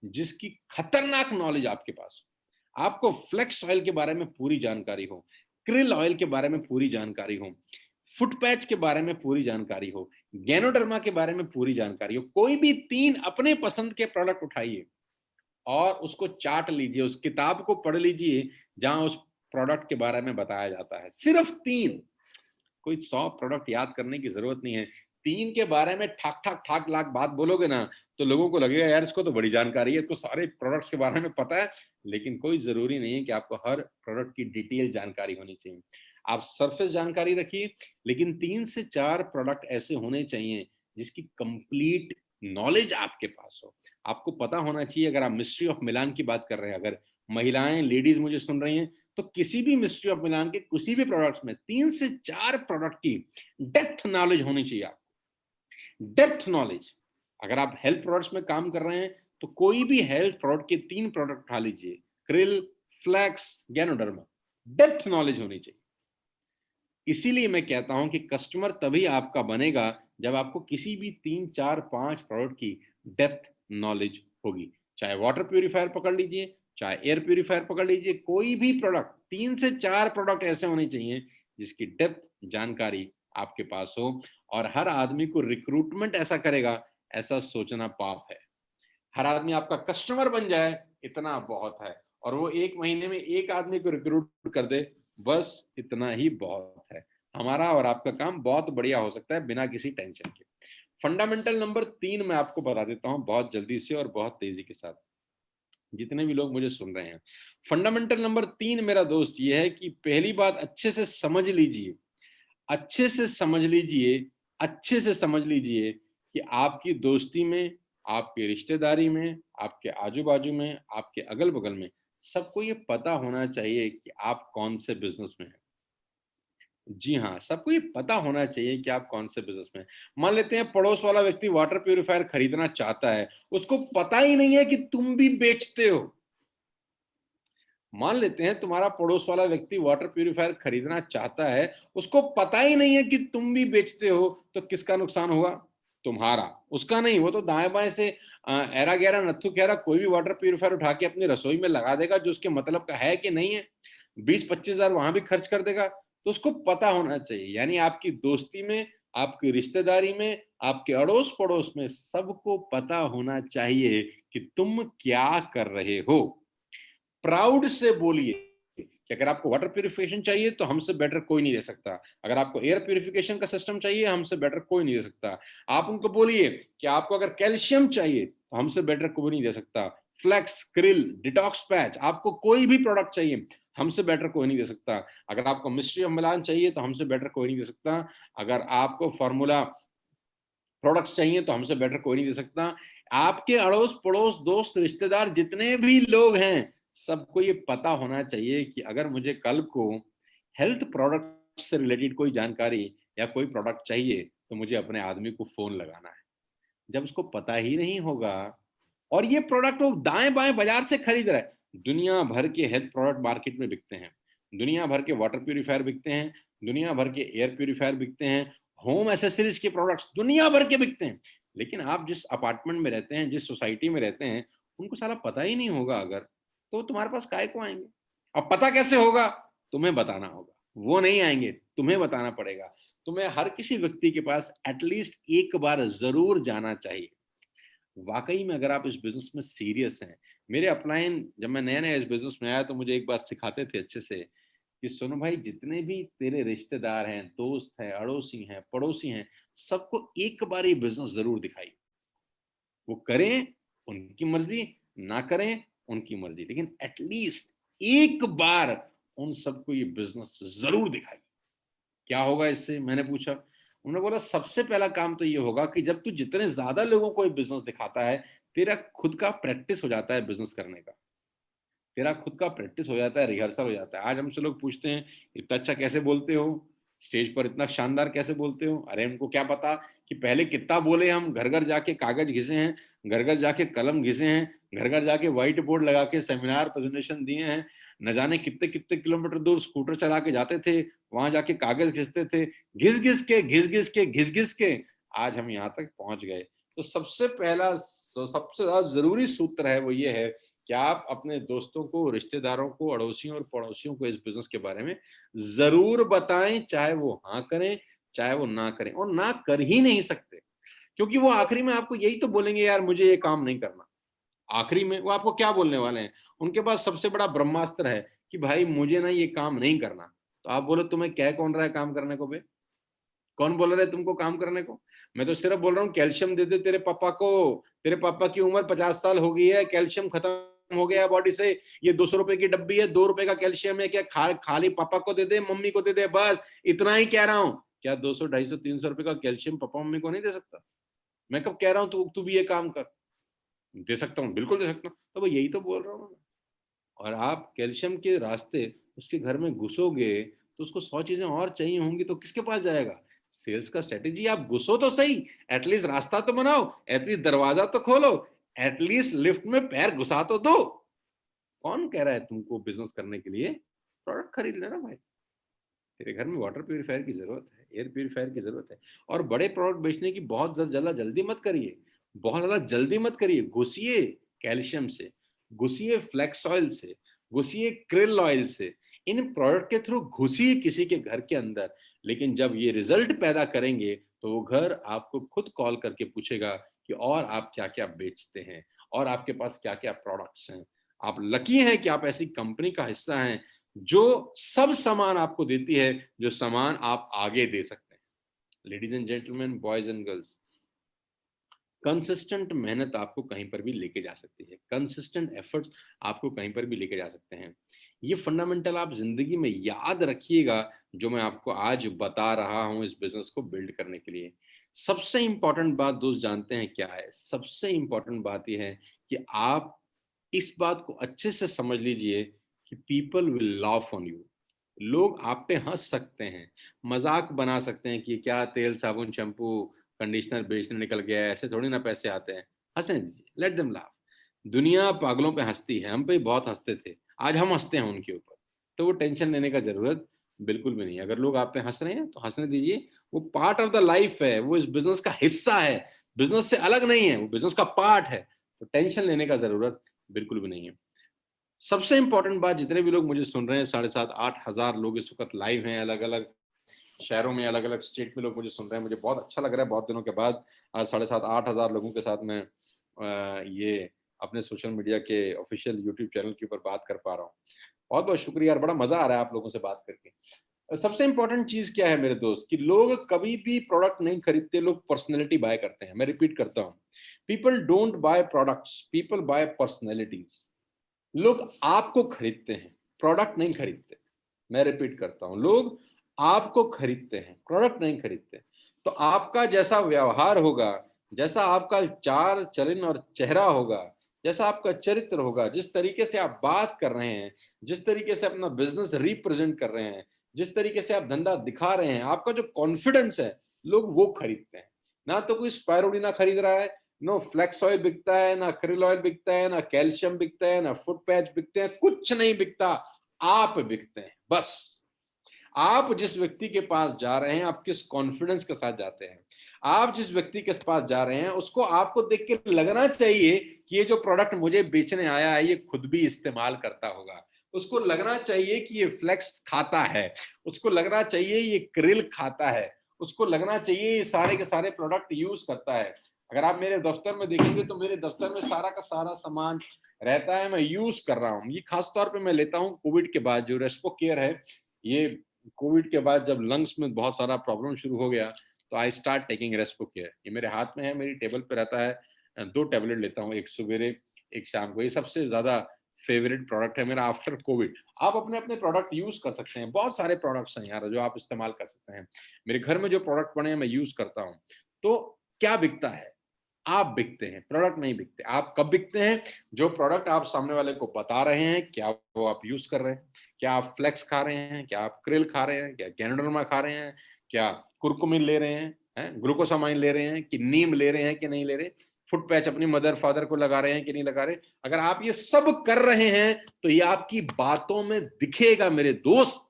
जिसकी खतरनाक नॉलेज आपके पास हो। आपको फ्लेक्स ऑयल के बारे में पूरी जानकारी हो, क्रिल ऑयल के बारे में पूरी जानकारी हो, फुट पैच के बारे में पूरी जानकारी हो, गैनोडर्मा के बारे में पूरी जानकारी हो। कोई भी 3 अपने पसंद के प्रोडक्ट उठाइए और उसको चाट लीजिए, उस किताब को पढ़ लीजिए जहां उस प्रोडक्ट के बारे में बताया जाता है। सिर्फ 3, कोई 100 प्रोडक्ट याद करने की जरूरत नहीं है। 3 के बारे में ठाक ठाक ठाक लाख बात बोलोगे ना, तो लोगों को लगेगा यार इसको तो बड़ी जानकारी है, इसको सारे प्रोडक्ट के बारे में पता है। लेकिन कोई जरूरी नहीं है कि आपको हर प्रोडक्ट की डिटेल जानकारी होनी चाहिए। आप सरफेस जानकारी रखिए, लेकिन 3 से 4 प्रोडक्ट ऐसे होने चाहिए जिसकी कंप्लीट नॉलेज आपके पास हो। आपको पता होना चाहिए। अगर आप मिस्ट्री ऑफ मिलान की बात कर रहे हैं, अगर महिलाएं लेडीज मुझे सुन रही हैं, तो किसी भी मिस्ट्री ऑफ मिलान के किसी भी प्रोडक्ट्स में 3 से 4 प्रोडक्ट की डेप्थ नॉलेज होनी चाहिए आपको। Depth knowledge. अगर आप हेल्थ प्रोडक्ट्स में काम कर रहे हैं, तो कोई भी हेल्थ प्रोडक्ट के 3 प्रोडक्ट उठा लीजिए, krill, flax, ganoderma. Depth knowledge होनी चाहिए। इसीलिए मैं कहता हूं कि कस्टमर तभी आपका बनेगा जब आपको किसी भी 3, 4, 5 प्रोडक्ट की डेप्थ नॉलेज होगी। चाहे वाटर प्यूरिफायर पकड़ लीजिए, चाहे एयर प्यूरिफायर पकड़ लीजिए, कोई भी प्रोडक्ट, 3 से 4 प्रोडक्ट ऐसे होने चाहिए जिसकी डेप्थ जानकारी आपके पास हो। और हर आदमी को रिक्रूटमेंट ऐसा करेगा, ऐसा सोचना पाप है। हर आदमी आपका कस्टमर बन जाए, इतना बहुत है। और वो 1 महीने में 1 आदमी को रिक्रूट कर दे, बस इतना ही बहुत है। हमारा और आपका काम बहुत बढ़िया हो सकता है बिना किसी टेंशन के। फंडामेंटल नंबर 3 मैं आपको बता देता हूं बहुत जल्दी से और बहुत तेजी के साथ, जितने भी लोग मुझे सुन रहे हैं। फंडामेंटल नंबर 3 मेरा दोस्त ये है कि पहली बात अच्छे से समझ लीजिए, अच्छे से समझ लीजिए, अच्छे से समझ लीजिए कि आपकी दोस्ती में, आपकी रिश्तेदारी में, आपके आजू बाजू में, आपके अगल बगल में सबको ये पता होना चाहिए कि आप कौन से बिजनेस में हैं। जी हाँ, सबको ये पता होना चाहिए कि आप कौन से बिजनेस में हैं। मान लेते हैं पड़ोस वाला व्यक्ति वाटर प्यूरिफायर खरीदना चाहता है, उसको पता ही नहीं है कि तुम भी बेचते हो। मान लेते हैं तुम्हारा पड़ोस वाला व्यक्ति वाटर प्यूरिफायर खरीदना चाहता है, उसको पता ही नहीं है कि तुम भी बेचते हो, तो किसका नुकसान होगा? तुम्हारा, उसका नहीं। वो तो दाएं बाएं से ऐरा गैरा नत्थु खेरा कोई भी वाटर प्यूरिफायर उठा के अपनी रसोई में लगा देगा जो उसके मतलब का है कि नहीं है। 20-25 हजार वहां भी खर्च कर देगा। तो उसको पता होना चाहिए। यानी आपकी दोस्ती में, आपकी रिश्तेदारी में, आपके अड़ोस पड़ोस में सबको पता होना चाहिए कि तुम क्या कर रहे हो। प्राउड से बोलिए कि अगर आपको वाटर प्यूरिफिकेशन चाहिए तो हमसे बेटर कोई नहीं दे सकता। अगर आपको एयर प्यूरिफिकेशन का सिस्टम चाहिए, हमसे बेटर कोई नहीं दे सकता। आप उनको बोलिए कि आपको अगर कैल्शियम चाहिए तो हमसे बेटर कोई नहीं दे सकता। फ्लेक्स, क्रिल, डिटॉक्स पैच, आपको कोई भी प्रोडक्ट चाहिए, हमसे बेटर कोई नहीं दे सकता। अगर आपको मिस्ट्री ऑफ मिलान चाहिए तो हमसे बेटर कोई नहीं दे सकता। अगर आपको फॉर्मूला प्रोडक्ट्स चाहिए तो हमसे बेटर कोई नहीं दे सकता। आपके अड़ोस पड़ोस, दोस्त, रिश्तेदार, जितने भी लोग हैं, सबको ये पता होना चाहिए कि अगर मुझे कल को हेल्थ प्रोडक्ट से रिलेटेड कोई जानकारी या कोई प्रोडक्ट चाहिए तो मुझे अपने आदमी को फोन लगाना है। जब उसको पता ही नहीं होगा और ये प्रोडक्ट वो दाएं बाएं बाजार से खरीद रहा है, दुनिया भर के हेल्थ प्रोडक्ट मार्केट में बिकते हैं, दुनिया भर के वाटर प्यूरिफायर बिकते हैं, दुनिया भर के एयर प्यूरिफायर बिकते हैं, होम एसेसरीज के प्रोडक्ट्स दुनिया भर के बिकते हैं। लेकिन आप जिस अपार्टमेंट में रहते हैं, जिस सोसाइटी में रहते हैं, उनको साला पता ही नहीं होगा अगर, तो तुम्हारे पास काय को आएंगे? अब पता कैसे होगा? तुम्हें बताना होगा, वो नहीं आएंगे, तुम्हें बताना पड़ेगा। तुम्हें हर किसी व्यक्ति के पास एटलीस्ट एक बार जरूर जाना चाहिए। वाकई में अगर आप इस बिजनेस में सीरियस हैं, मेरे अपलाइन जब मैं नया नया इस बिजनेस में आया तो मुझे एक बात सिखाते थे अच्छे से कि सुनो भाई, जितने भी तेरे रिश्तेदार हैं, दोस्त हैं, अड़ोसी हैं, पड़ोसी हैं, सबको एक बार ये बिजनेस जरूर दिखाई। वो करें उनकी मर्जी, ना करें उनकी मर्जी, लेकिन एटलीस्ट एक बार उन सबको ये बिजनेस जरूर दिखाई। क्या होगा इससे, मैंने पूछा। उन्होंने बोला सबसे पहला काम तो ये होगा कि जब तू जितने ज्यादा लोगों को ये बिजनेस दिखाता है, तेरा खुद का प्रैक्टिस हो जाता है बिजनेस करने का, तेरा खुद का प्रैक्टिस हो जाता है, रिहर्सल हो जाता है। आज हमसे लोग पूछते हैं इतना अच्छा कैसे बोलते हो, स्टेज पर इतना शानदार कैसे बोलते हो? अरे हमको क्या पता कि पहले कितना बोले हम, घर घर जाके कागज घिसे हैं, घर घर जाके कलम घिसे हैं, घर घर जाके व्हाइट बोर्ड लगा के सेमिनार प्रेजेंटेशन दिए हैं, न जाने कितने कितने किलोमीटर दूर स्कूटर चला के जाते थे, वहां जाके कागज घिसते थे, घिस घिस के घिस घिस के घिस घिस के आज हम यहाँ तक पहुंच गए। तो सबसे पहला, सबसे ज्यादा जरूरी सूत्र है वो ये है कि आप अपने दोस्तों को, रिश्तेदारों को, अड़ोसियों और पड़ोसियों को इस बिजनेस के बारे में जरूर बताएं, चाहे वो हाँ करें चाहे वो ना करें, और ना कर ही नहीं सकते, क्योंकि वो आखिरी में आपको यही तो बोलेंगे यार मुझे ये काम नहीं करना। आखिरी में वो आपको क्या बोलने वाले हैं? उनके पास सबसे बड़ा ब्रह्मास्त्र है कि भाई मुझे ना ये काम नहीं करना। तो आप बोलो तुम्हें कह कौन रहा है काम करने को बे? कौन बोल रहा है तुमको काम करने को? मैं तो सिर्फ बोल रहा हूँ कैल्शियम दे दे तेरे पापा को, तेरे पापा की उम्र 50 साल हो गई है, कैल्शियम खत्म हो गया बॉडी से, ये 200 रुपए की डब्बी है, 2 रुपए का कैल्शियम है, क्या खाली पापा को दे दे, मम्मी को दे दे, बस इतना ही कह रहा हूँ। क्या 200, 250, 300 रुपए का कैल्शियम पापा मम्मी को नहीं दे सकता? मैं कब कह रहा हूँ तू भी ये काम कर? दे सकता हूँ, बिल्कुल दे सकता हूँ। तो यही तो बोल रहा हूँ। और आप कैल्शियम के रास्ते उसके घर में घुसोगे तो उसको 100 चीजें और चाहिए होंगी, तो किसके पास जाएगा? सेल्स का स्ट्रेटेजी, आप घुसो तो सही, एटलीस्ट रास्ता तो बनाओ, एटलीस्ट दरवाजा तो खोलो, एटलीस्ट लिफ्ट में पैर घुसा तो दो। कौन कह रहा है तुमको बिजनेस करने के लिए? प्रोडक्ट खरीद लेना भाई। तेरे घर में वाटर प्यूरिफायर की जरूरत है, एयर प्यूरिफायर की जरूरत है, और बड़े प्रोडक्ट बेचने की बहुत ज्यादा जल्दी मत करिए, बहुत ज्यादा जल्दी मत करिए। घुसिए कैल्शियम से, घुसिए फ्लेक्स ऑयल से, घुसिए क्रिल ऑयल से, इन प्रोडक्ट के थ्रू घुसिए किसी के घर के अंदर। लेकिन जब ये रिजल्ट पैदा करेंगे तो वो घर आपको खुद कॉल करके पूछेगा कि और आप क्या क्या बेचते हैं, और आपके पास क्या क्या प्रोडक्ट्स हैं। आप लकी हैं कि आप ऐसी कंपनी का हिस्सा हैं जो सब सामान आपको देती है, जो सामान आप आगे दे सकते हैं। Ladies and gentleman, boys and girls, consistent मेहनत आपको कहीं पर भी लेके जा सकती है, कंसिस्टेंट एफर्ट्स आपको कहीं पर भी लेके जा सकते हैं। ये फंडामेंटल आप जिंदगी में याद रखिएगा जो मैं आपको आज बता रहा हूं इस बिजनेस को बिल्ड करने के लिए। सबसे इंपॉर्टेंट बात दोस्त जानते हैं क्या है? सबसे इंपॉर्टेंट बात यह है कि आप इस बात को अच्छे से समझ लीजिए कि people will laugh on you. लोग आप पे हंस सकते हैं, मजाक बना सकते हैं कि क्या तेल साबुन शैम्पू कंडीशनर बेचने निकल गया है, ऐसे थोड़ी ना पैसे आते हैं। हंसने दीजिए, लेट देम लाफ। दुनिया पागलों पे हंसती है, हम पे बहुत हंसते थे, आज हम हंसते हैं उनके ऊपर। तो वो टेंशन लेने का जरूरत बिल्कुल भी नहीं। अगर लोग आप पे हंस रहे हैं तो हंसने दीजिए, वो पार्ट ऑफ द लाइफ है, वो इस बिजनेस का हिस्सा है, बिजनेस से अलग नहीं है, वो बिजनेस का पार्ट है। तो टेंशन लेने का जरूरत बिल्कुल भी नहीं है। सबसे इंपॉर्टेंट बात, जितने भी लोग मुझे सुन रहे हैं, 7,500-8,000 लोग इस वक्त लाइव हैं, अलग अलग शहरों में, अलग अलग स्टेट में लोग मुझे सुन रहे हैं। मुझे बहुत अच्छा लग रहा है, बहुत दिनों के बाद आज 7,500-8,000 लोगों के साथ मैं ये अपने सोशल मीडिया के ऑफिशियल यूट्यूब चैनल के ऊपर बात कर पा रहा हूँ। बहुत बहुत शुक्रिया, बड़ा मजा आ रहा है आप लोगों से बात करके। सबसे इंपॉर्टेंट चीज क्या है मेरे दोस्त, कि लोग कभी भी प्रोडक्ट नहीं खरीदते, लोग पर्सनैलिटी बाय करते हैं। मैं रिपीट करता हूँ, people don't buy products, people buy personalities. लोग आपको खरीदते हैं, प्रोडक्ट नहीं खरीदते। मैं रिपीट करता हूं, लोग आपको खरीदते हैं, प्रोडक्ट नहीं खरीदते। तो आपका जैसा व्यवहार होगा, जैसा आपका चाल चलन और चेहरा होगा, जैसा आपका चरित्र होगा, जिस तरीके से आप बात कर रहे हैं, जिस तरीके से अपना बिजनेस रिप्रेजेंट कर रहे हैं, जिस तरीके से आप धंधा दिखा रहे हैं, आपका जो कॉन्फिडेंस है, लोग वो खरीदते हैं। ना तो कोई स्पायरुलिना खरीद रहा है, नो फ्लेक्स ऑयल बिकता है, ना krill ऑयल बिकता है, ना कैल्शियम बिकता है, ना फुट पैच बिकते हैं, कुछ नहीं बिकता। आप बिकते हैं बस। आप जिस व्यक्ति के पास जा रहे हैं, आप किस कॉन्फिडेंस के साथ जाते हैं, आप जिस व्यक्ति के पास जा रहे हैं, उसको आपको देख के लगना चाहिए कि ये जो प्रोडक्ट मुझे बेचने आया है, ये खुद भी इस्तेमाल करता होगा। उसको लगना चाहिए कि ये फ्लेक्स खाता है, उसको लगना चाहिए ये krill खाता है, उसको लगना चाहिए ये सारे के सारे प्रोडक्ट यूज करता है। अगर आप मेरे दफ्तर में देखेंगे तो मेरे दफ्तर में सारा का सारा सामान रहता है, मैं यूज कर रहा हूँ। ये खास तौर पे मैं लेता हूँ कोविड के बाद, जो रेस्पो केयर है, ये कोविड के बाद जब लंग्स में बहुत सारा प्रॉब्लम शुरू हो गया, तो I start taking Respo care. ये मेरे हाथ में है, मेरी टेबल पे रहता है। 2 टैबलेट लेता हूँ, एक सवेरे एक शाम को। ये सबसे ज्यादा फेवरेट प्रोडक्ट है मेरा आफ्टर कोविड। आप अपने अपने प्रोडक्ट यूज कर सकते हैं, बहुत सारे प्रोडक्ट्स हैं यार जो आप इस्तेमाल कर सकते हैं। मेरे घर में जो प्रोडक्ट पड़े हैं मैं यूज करता हूँ। तो क्या बिकता है? आप बिकते हैं, प्रोडक्ट नहीं बिकते। आप कब बिकते हैं? जो प्रोडक्ट आप सामने वाले को बता रहे हैं, क्या वो आप यूज कर रहे हैं? क्या आप फ्लेक्स खा रहे हैं? क्या आप krill खा रहे हैं? क्या गैनोडर्मा खा रहे हैं? क्या कुरकुमिन ले रहे हैं, ग्लूकोसामाइन ले रहे हैं, कि नीम ले रहे हैं कि नहीं ले रहे? फुट पैच अपनी मदर फादर को लगा रहे हैं कि नहीं लगा रहे? अगर आप ये सब कर रहे हैं तो ये आपकी बातों में दिखेगा मेरे दोस्त,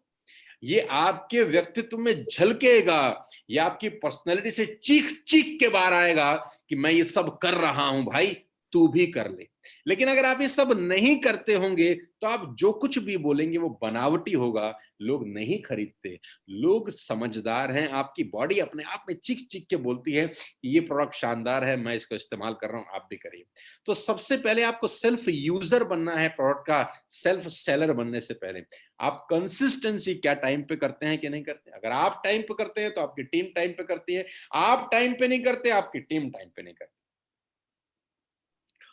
ये आपके व्यक्तित्व में झलकेगा, ये आपकी पर्सनैलिटी से चीख चीख के बाहर आएगा कि मैं ये सब कर रहा हूं भाई, तू भी कर ले। लेकिन अगर आप ये सब नहीं करते होंगे तो आप जो कुछ भी बोलेंगे वो बनावटी होगा, लोग नहीं खरीदते। लोग समझदार हैं, आपकी बॉडी अपने आप में चीख चीख के बोलती है कि ये प्रोडक्ट शानदार है, मैं इसको इस्तेमाल कर रहा हूं, आप भी करिए। तो सबसे पहले आपको सेल्फ यूजर बनना है प्रोडक्ट का, सेल्फ सेलर बनने से पहले। आप कंसिस्टेंसी क्या टाइम पे करते हैं कि नहीं करते? अगर आप टाइम पे करते हैं तो आपकी टीम टाइम पे करती है, आप टाइम पे नहीं करते, आपकी टीम टाइम पे नहीं करती।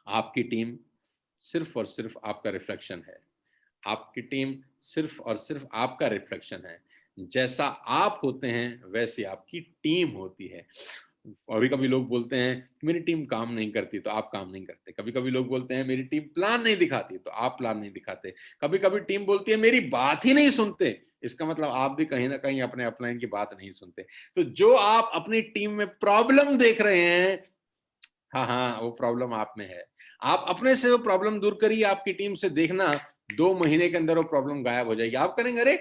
आपकी टीम सिर्फ और सिर्फ आपका रिफ्लेक्शन है। आपकी टीम सिर्फ और सिर्फ आपका रिफ्लेक्शन है। जैसा आप होते हैं वैसी आपकी टीम होती है। कभी कभी लोग बोलते हैं कि मेरी टीम काम नहीं करती, तो आप काम नहीं करते। कभी कभी लोग बोलते हैं मेरी टीम प्लान नहीं दिखाती, तो आप प्लान नहीं दिखाते। कभी कभी टीम बोलती है मेरी बात ही नहीं सुनते, इसका मतलब आप भी कहीं ना कहीं अपने अपलाइन की बात नहीं सुनते। तो जो आप अपनी टीम में प्रॉब्लम देख रहे हैं, हाँ हाँ, वो प्रॉब्लम आप में है। आप अपने से वो प्रॉब्लम दूर करिए, आपकी टीम से देखना 2 महीने के अंदर वो प्रॉब्लम गायब हो जाएगी। आप करेंगे अरे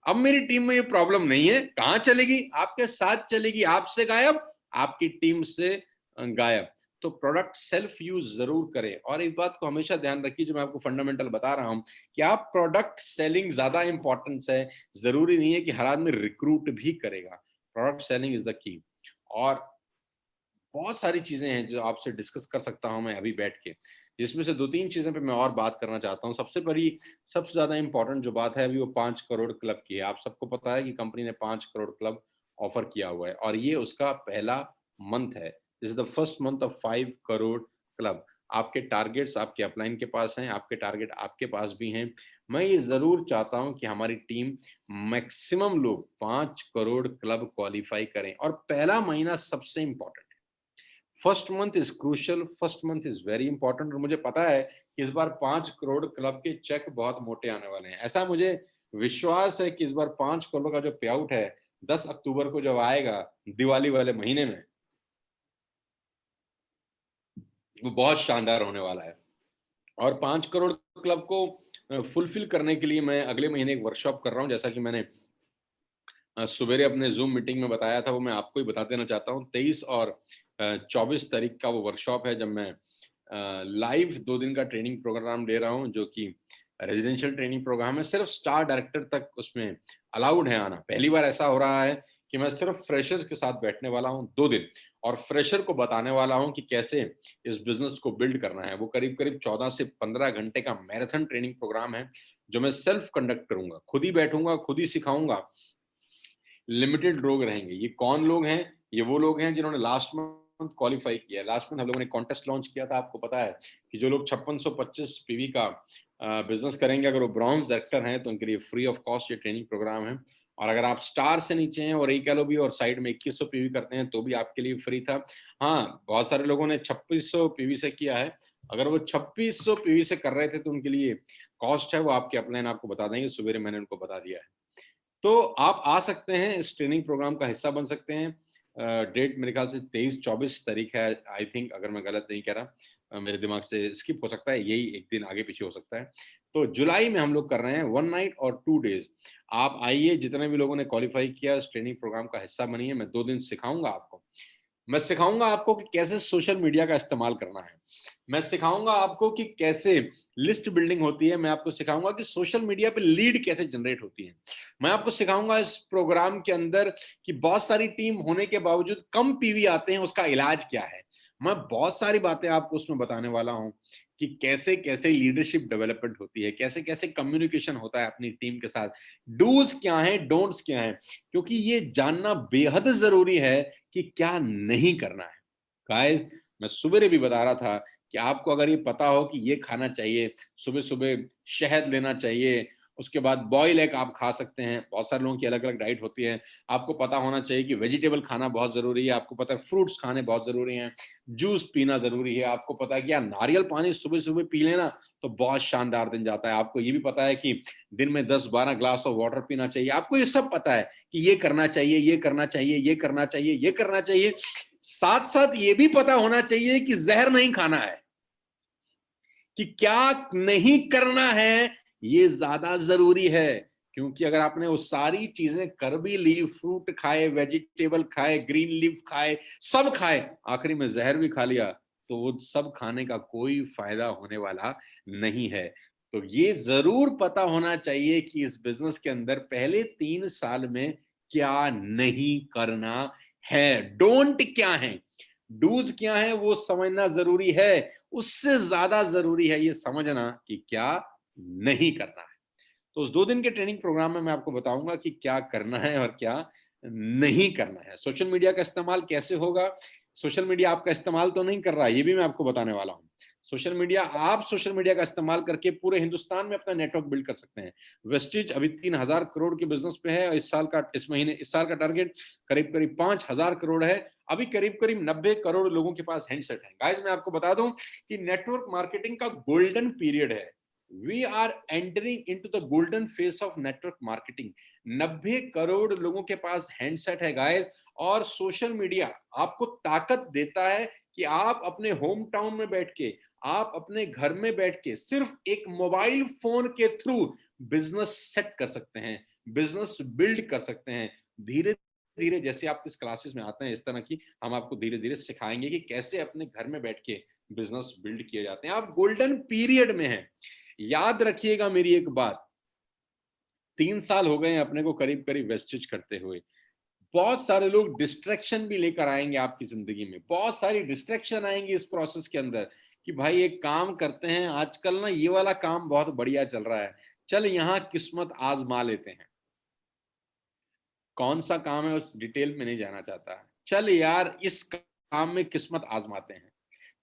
अब मेरी टीम में ये प्रॉब्लम नहीं है, कहां चलेगी? आपके साथ चलेगी, आपसे गायब, आपकी टीम से गायब। तो प्रोडक्ट सेल्फ यूज जरूर करें। और इस बात को हमेशा ध्यान रखिए जो मैं आपको फंडामेंटल बता रहा हूं कि आप प्रोडक्ट सेलिंग ज्यादा इंपॉर्टेंस है। जरूरी नहीं है कि हर आदमी रिक्रूट भी करेगा, product selling is the key. और बहुत सारी चीजें हैं जो आपसे डिस्कस कर सकता हूं मैं अभी बैठ के, जिसमें से 2-3 चीजें पे मैं और बात करना चाहता हूं। सबसे बड़ी, सबसे ज्यादा इंपॉर्टेंट जो बात है अभी वो 5 करोड़ क्लब की है। आप सबको पता है कि कंपनी ने 5 करोड़ क्लब ऑफर किया हुआ है और ये उसका पहला मंथ है। This is the first month of 5 crore club. आपके टारगेट्स आपके अपलाइन के पास हैं, आपके टारगेट आपके पास भी हैं। मैं ये जरूर चाहता हूं कि हमारी टीम मैक्सिमम लोग 5 करोड़ क्लब क्वालिफाई करें। और पहला महीना सबसे important, first month is crucial, first month is very important. और मुझे पता है कि इस बार 5 करोड़ क्लब के चेक बहुत मोटे आने वाले हैं। ऐसा मुझे विश्वास है कि इस बार 5 करोड़ का जो पे आउट है 10 अक्टूबर को जब आएगा, दिवाली वाले महीने में, वो बहुत शानदार होने वाला है। और 5 करोड़ क्लब को फुलफिल करने के लिए मैं अगले महीने एक वर्कशॉप कर रहा हूँ। जैसा कि मैंने सवेरे अपने जूम मीटिंग में बताया था, वो मैं आपको ही बता देना चाहता हूँ। 23 और 24 तारीख का वो वर्कशॉप है, जब मैं लाइव 2 दिन का ट्रेनिंग प्रोग्राम ले रहा हूँ, जो कि रेजिडेंशियल ट्रेनिंग प्रोग्राम है। सिर्फ स्टार डायरेक्टर तक उसमें अलाउड है आना। पहली बार ऐसा हो रहा है कि मैं सिर्फ फ्रेशर्स के साथ बैठने वाला हूँ 2 दिन, और फ्रेशर को बताने वाला हूँ कि कैसे इस बिजनेस को बिल्ड करना है। वो करीब करीब 14 से 15 घंटे का मैराथन ट्रेनिंग प्रोग्राम है, जो मैं सेल्फ कंडक्ट करूंगा, खुद ही बैठूंगा, खुद ही सिखाऊंगा। लिमिटेड लोग रहेंगे। ये कौन लोग हैं? ये वो लोग हैं जिन्होंने लास्ट मंथ क्वालिफाई किया है। लास्ट मंथ हम लोगों ने कॉन्टेस्ट लॉन्च किया था। आपको पता है कि जो लोग 5625 पीवी का बिजनेस करेंगे, अगर वो ब्रॉन्ज डायरेक्टर हैं तो उनके लिए फ्री ऑफ कॉस्ट ये ट्रेनिंग प्रोग्राम है। और अगर आप स्टार से नीचे हैं और कह भी और साइड में 2100 पीवी करते हैं तो भी आपके लिए फ्री था। हाँ, बहुत सारे लोगों ने 2600 पीवी से किया है। अगर वो 2600 पीवी से कर रहे थे तो उनके लिए कॉस्ट है, वो आपके अपलाइन आपको बता देंगे, सवेरे मैंने उनको बता दिया है। तो आप आ सकते हैं, इस ट्रेनिंग प्रोग्राम का हिस्सा बन सकते हैं। डेट मेरे ख्याल से 23-24 तारीख है आई थिंक, अगर मैं गलत नहीं कह रहा। मेरे दिमाग से स्किप हो सकता है, यही एक दिन आगे पीछे हो सकता है। तो जुलाई में हम लोग कर रहे हैं 1 नाइट और 2 डेज। आप आइए, जितने भी लोगों ने क्वालिफाई किया इस ट्रेनिंग प्रोग्राम का हिस्सा बनिए। मैं 2 दिन सिखाऊंगा आपको। मैं सिखाऊंगा आपको कि कैसे सोशल मीडिया का इस्तेमाल करना है। मैं सिखाऊंगा आपको कि कैसे लिस्ट बिल्डिंग होती है। मैं आपको सिखाऊंगा कि सोशल मीडिया पे लीड कैसे जनरेट होती है। मैं आपको सिखाऊंगा इस प्रोग्राम के अंदर कि बहुत सारी टीम होने के बावजूद कम पीवी आते हैं, उसका इलाज क्या है। मैं बहुत सारी बातें आपको उसमें बताने वाला हूं कि कैसे कैसे लीडरशिप डेवलपमेंट होती है, कैसे कैसे कम्युनिकेशन होता है अपनी टीम के साथ, डूज क्या है, डोंट्स क्या है, क्योंकि ये जानना बेहद जरूरी है कि क्या नहीं करना है। गाइस, मैं सुबह भी बता रहा था कि आपको अगर ये पता हो कि ये खाना चाहिए, सुबह सुबह शहद लेना चाहिए, उसके बाद बॉयल एग आप खा सकते हैं। बहुत सारे लोगों की अलग अलग डाइट होती है। आपको पता होना चाहिए कि वेजिटेबल खाना बहुत जरूरी है। आपको पता है फ्रूट्स खाने बहुत जरूरी हैं, जूस पीना जरूरी है। आपको पता है कि यार नारियल पानी सुबह सुबह पी लेना तो बहुत शानदार दिन जाता है। आपको ये भी पता है कि दिन में 10-12 ग्लास ऑफ वाटर पीना चाहिए। आपको ये सब पता है कि ये करना चाहिए, ये करना चाहिए, ये करना चाहिए, ये करना चाहिए। साथ साथ ये भी पता होना चाहिए कि जहर नहीं खाना है, कि क्या नहीं करना है, ये ज्यादा जरूरी है। क्योंकि अगर आपने वो सारी चीजें कर भी ली, फ्रूट खाए, वेजिटेबल खाए, ग्रीन लीफ खाए, सब खाए, आखिरी में जहर भी खा लिया, तो वो सब खाने का कोई फायदा होने वाला नहीं है। तो ये जरूर पता होना चाहिए कि इस बिजनेस के अंदर पहले 3 साल में क्या नहीं करना है, डोंट क्या है, डूज क्या है, वो समझना जरूरी है। उससे ज्यादा जरूरी है ये समझना कि क्या नहीं करना है। तो उस 2 दिन के ट्रेनिंग प्रोग्राम में मैं आपको बताऊंगा कि क्या करना है और क्या नहीं करना है। सोशल मीडिया का इस्तेमाल कैसे होगा, सोशल मीडिया आपका इस्तेमाल तो नहीं कर रहा है, ये भी मैं आपको बताने वाला हूं। आप सोशल मीडिया का इस्तेमाल करके पूरे हिंदुस्तान में अपना नेटवर्क बिल्ड कर सकते हैं। वेस्टिज अभी 3000 करोड़ के बिजनेस पे है और इस साल का टारगेट करीब करीब 5000 करोड़ है। अभी करीब करीब 90 करोड़ लोगों के पास हैंडसेट है। गाइस, मैं आपको बता दूं कि नेटवर्क मार्केटिंग का गोल्डन पीरियड है। We are entering into the golden phase of network marketing. 90 crore लोगों के पास हैंडसेट है गाइस। और सोशल मीडिया आपको ताकत देता है कि आप अपने होम टाउन में बैठ के, आप अपने घर में बैठ के सिर्फ एक मोबाइल फोन के थ्रू बिजनेस सेट कर सकते हैं, बिजनेस बिल्ड कर सकते हैं। धीरे धीरे जैसे आप इस क्लासेस में आते हैं इस तरह की, हम आपको धीरे धीरे सिखाएंगे कि कैसे अपने घर में बैठ के बिजनेस बिल्ड किए जाते हैं। आप गोल्डन पीरियड में हैं। याद रखिएगा मेरी एक बात, 3 साल हो गए हैं अपने को करीब करीब वेस्टेज करते हुए। बहुत सारे लोग डिस्ट्रैक्शन भी लेकर आएंगे आपकी जिंदगी में, बहुत सारी डिस्ट्रैक्शन आएंगी इस प्रोसेस के अंदर कि भाई एक काम करते हैं, आजकल ना ये वाला काम बहुत बढ़िया चल रहा है, चल यहाँ किस्मत आजमा लेते हैं। कौन सा काम है उस डिटेल में नहीं जाना चाहता। चल यार इस काम में किस्मत आजमाते हैं,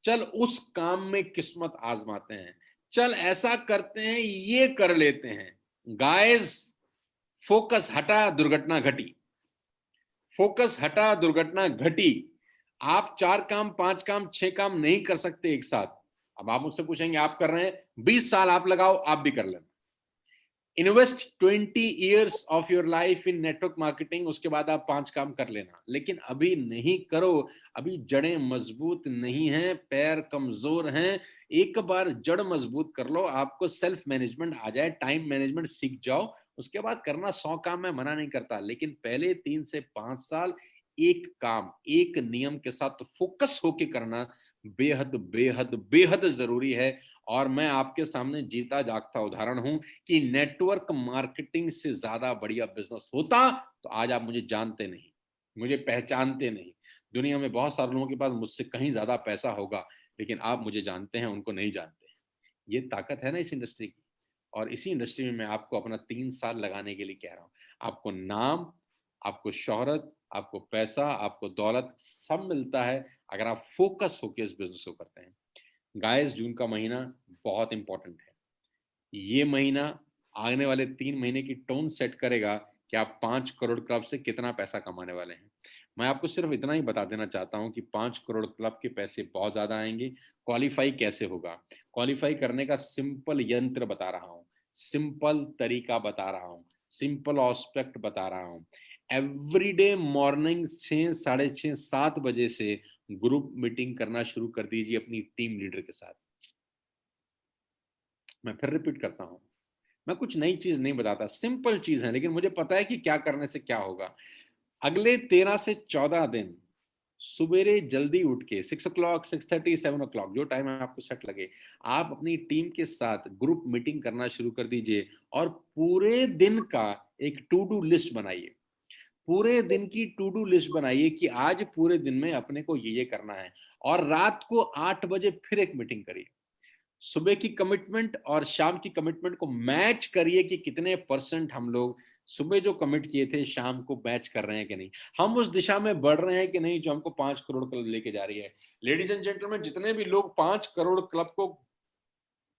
चल उस काम में किस्मत आजमाते हैं, चल ऐसा करते हैं, ये कर लेते हैं। गाइस, फोकस हटा, दुर्घटना घटी। फोकस हटा, दुर्घटना घटी। आप 4 काम, 5 काम, 6 काम नहीं कर सकते एक साथ। अब आप मुझसे पूछेंगे, आप कर रहे हैं, 20 साल आप लगाओ, आप भी कर लेना। Invest 20 years of your life in network marketing, उसके बाद आप 5 काम कर लेना, लेकिन अभी नहीं करो। अभी जड़ें मजबूत नहीं हैं, पैर कमजोर हैं। एक बार जड़ मजबूत कर लो, आपको सेल्फ मैनेजमेंट आ जाए, टाइम मैनेजमेंट सीख जाओ, उसके बाद करना 100 काम मैं मना नहीं करता, लेकिन पहले 3 से 5 साल एक काम, एक नियम के साथ तो फोकस होके करना बेहद बेहद बेहद जरूरी है। और मैं आपके सामने जीता जागता उदाहरण हूं कि नेटवर्क मार्केटिंग से ज्यादा बढ़िया बिजनेस होता तो आज आप मुझे जानते नहीं, मुझे पहचानते नहीं। दुनिया में बहुत सारे लोगों के पास मुझसे कहीं ज्यादा पैसा होगा, लेकिन आप मुझे जानते हैं, उनको नहीं जानते हैं। ये ताकत है ना इस इंडस्ट्री की। और इसी इंडस्ट्री में मैं आपको अपना 3 साल लगाने के लिए कह रहा हूं। आपको नाम, आपको शोहरत, आपको पैसा, आपको दौलत सब मिलता है अगर आप फोकस होकर इस बिजनेस को करते हैं। गाइस, जून का महीना बहुत इंपॉर्टेंट है। ये महीना आने वाले 3 महीने की टोन सेट करेगा कि आप 5 करोड़ क्लब से कितना पैसा कमाने वाले हैं। मैं आपको सिर्फ इतना ही बता देना चाहता हूं कि 5 करोड़ क्लब के पैसे बहुत ज्यादा आएंगे। क्वालिफाई कैसे होगा, क्वालिफाई करने का सिंपल यंत्र बता रहा हूं, सिंपल तरीका बता रहा हूं, सिंपल ऑस्पेक्ट बता रहा हूं। एवरीडे मॉर्निंग 6, 6:30, 7 बजे से ग्रुप मीटिंग करना शुरू कर दीजिए अपनी टीम लीडर के साथ। मैं फिर रिपीट करता हूं, मैं कुछ नई चीज नहीं बताता, सिंपल चीज है, लेकिन मुझे पता है कि क्या करने से क्या होगा। अगले 13 से 14 दिन सुबेरे जल्दी उठ के 6 o'clock, 6:30, 7 o'clock, जो टाइम आपको सेट लगे, आप अपनी टीम के साथ ग्रुप मीटिंग करना शुरू कर दीजिए और पूरे दिन का एक टू डू लिस्ट बनाइए। पूरे दिन की टू डू लिस्ट बनाइए कि आज पूरे दिन में अपने को ये करना है, और रात को 8 बजे फिर एक मीटिंग करिए। सुबह की कमिटमेंट और शाम की कमिटमेंट को मैच करिए कि कितने % हम लोग सुबह जो कमिट किए थे शाम को मैच कर रहे हैं कि नहीं, हम उस दिशा में बढ़ रहे हैं कि नहीं जो हमको 5 करोड़ क्लब लेके जा रही है। लेडीज एंड जेंटलमैन, जितने भी लोग 5 करोड़ क्लब को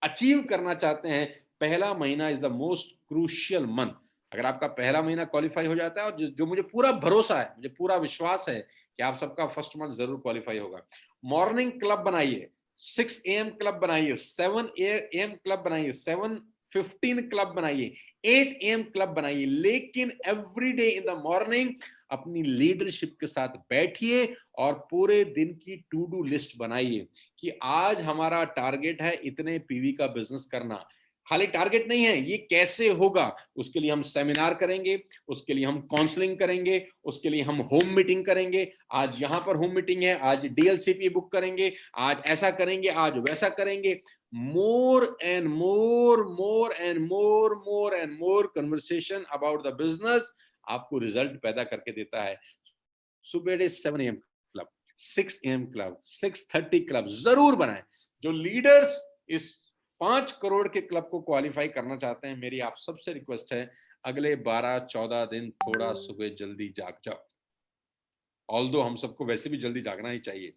अचीव करना चाहते हैं, पहला महीना is the most crucial month. अगर आपका पहला महीना क्वालिफाई हो जाता है, और जो मुझे पूरा भरोसा है, मुझे पूरा विश्वास है कि आप सबका फर्स्ट मंथ जरूर क्वालिफाई होगा। मॉर्निंग क्लब बनाइए, 6 AM क्लब बनाइए, 7 AM क्लब बनाइए, 7:15 क्लब बनाइए, 8 AM क्लब बनाइए, लेकिन every day in the morning अपनी लीडरशिप के साथ बैठिए और पूरे दिन की टू डू लिस्ट बनाइए कि आज हमारा टारगेट है इतने पीवी का बिजनेस करना। खाली टारगेट नहीं है, ये कैसे होगा, उसके लिए हम सेमिनार करेंगे, उसके लिए हम काउंसलिंग करेंगे, उसके लिए हम होम मीटिंग करेंगे। आज यहां पर होम मीटिंग है, आज डीएलसीपी बुक करेंगे, आज ऐसा करेंगे, आज वैसा करेंगे। More and more, more and more, more and more conversation about the business आपको रिजल्ट पैदा करके देता है। सुबह 7 AM club, 6 AM club, 6:30 club जरूर बनाएं। जो लीडर्स इस 5 करोड़ के क्लब को क्वालिफाई करना चाहते हैं, मेरी आप सबसे रिक्वेस्ट है, अगले 12-14 दिन थोड़ा सुबह जल्दी जाग जाओ। ऑल्दो हम सबको वैसे भी जल्दी जागना ही चाहिए।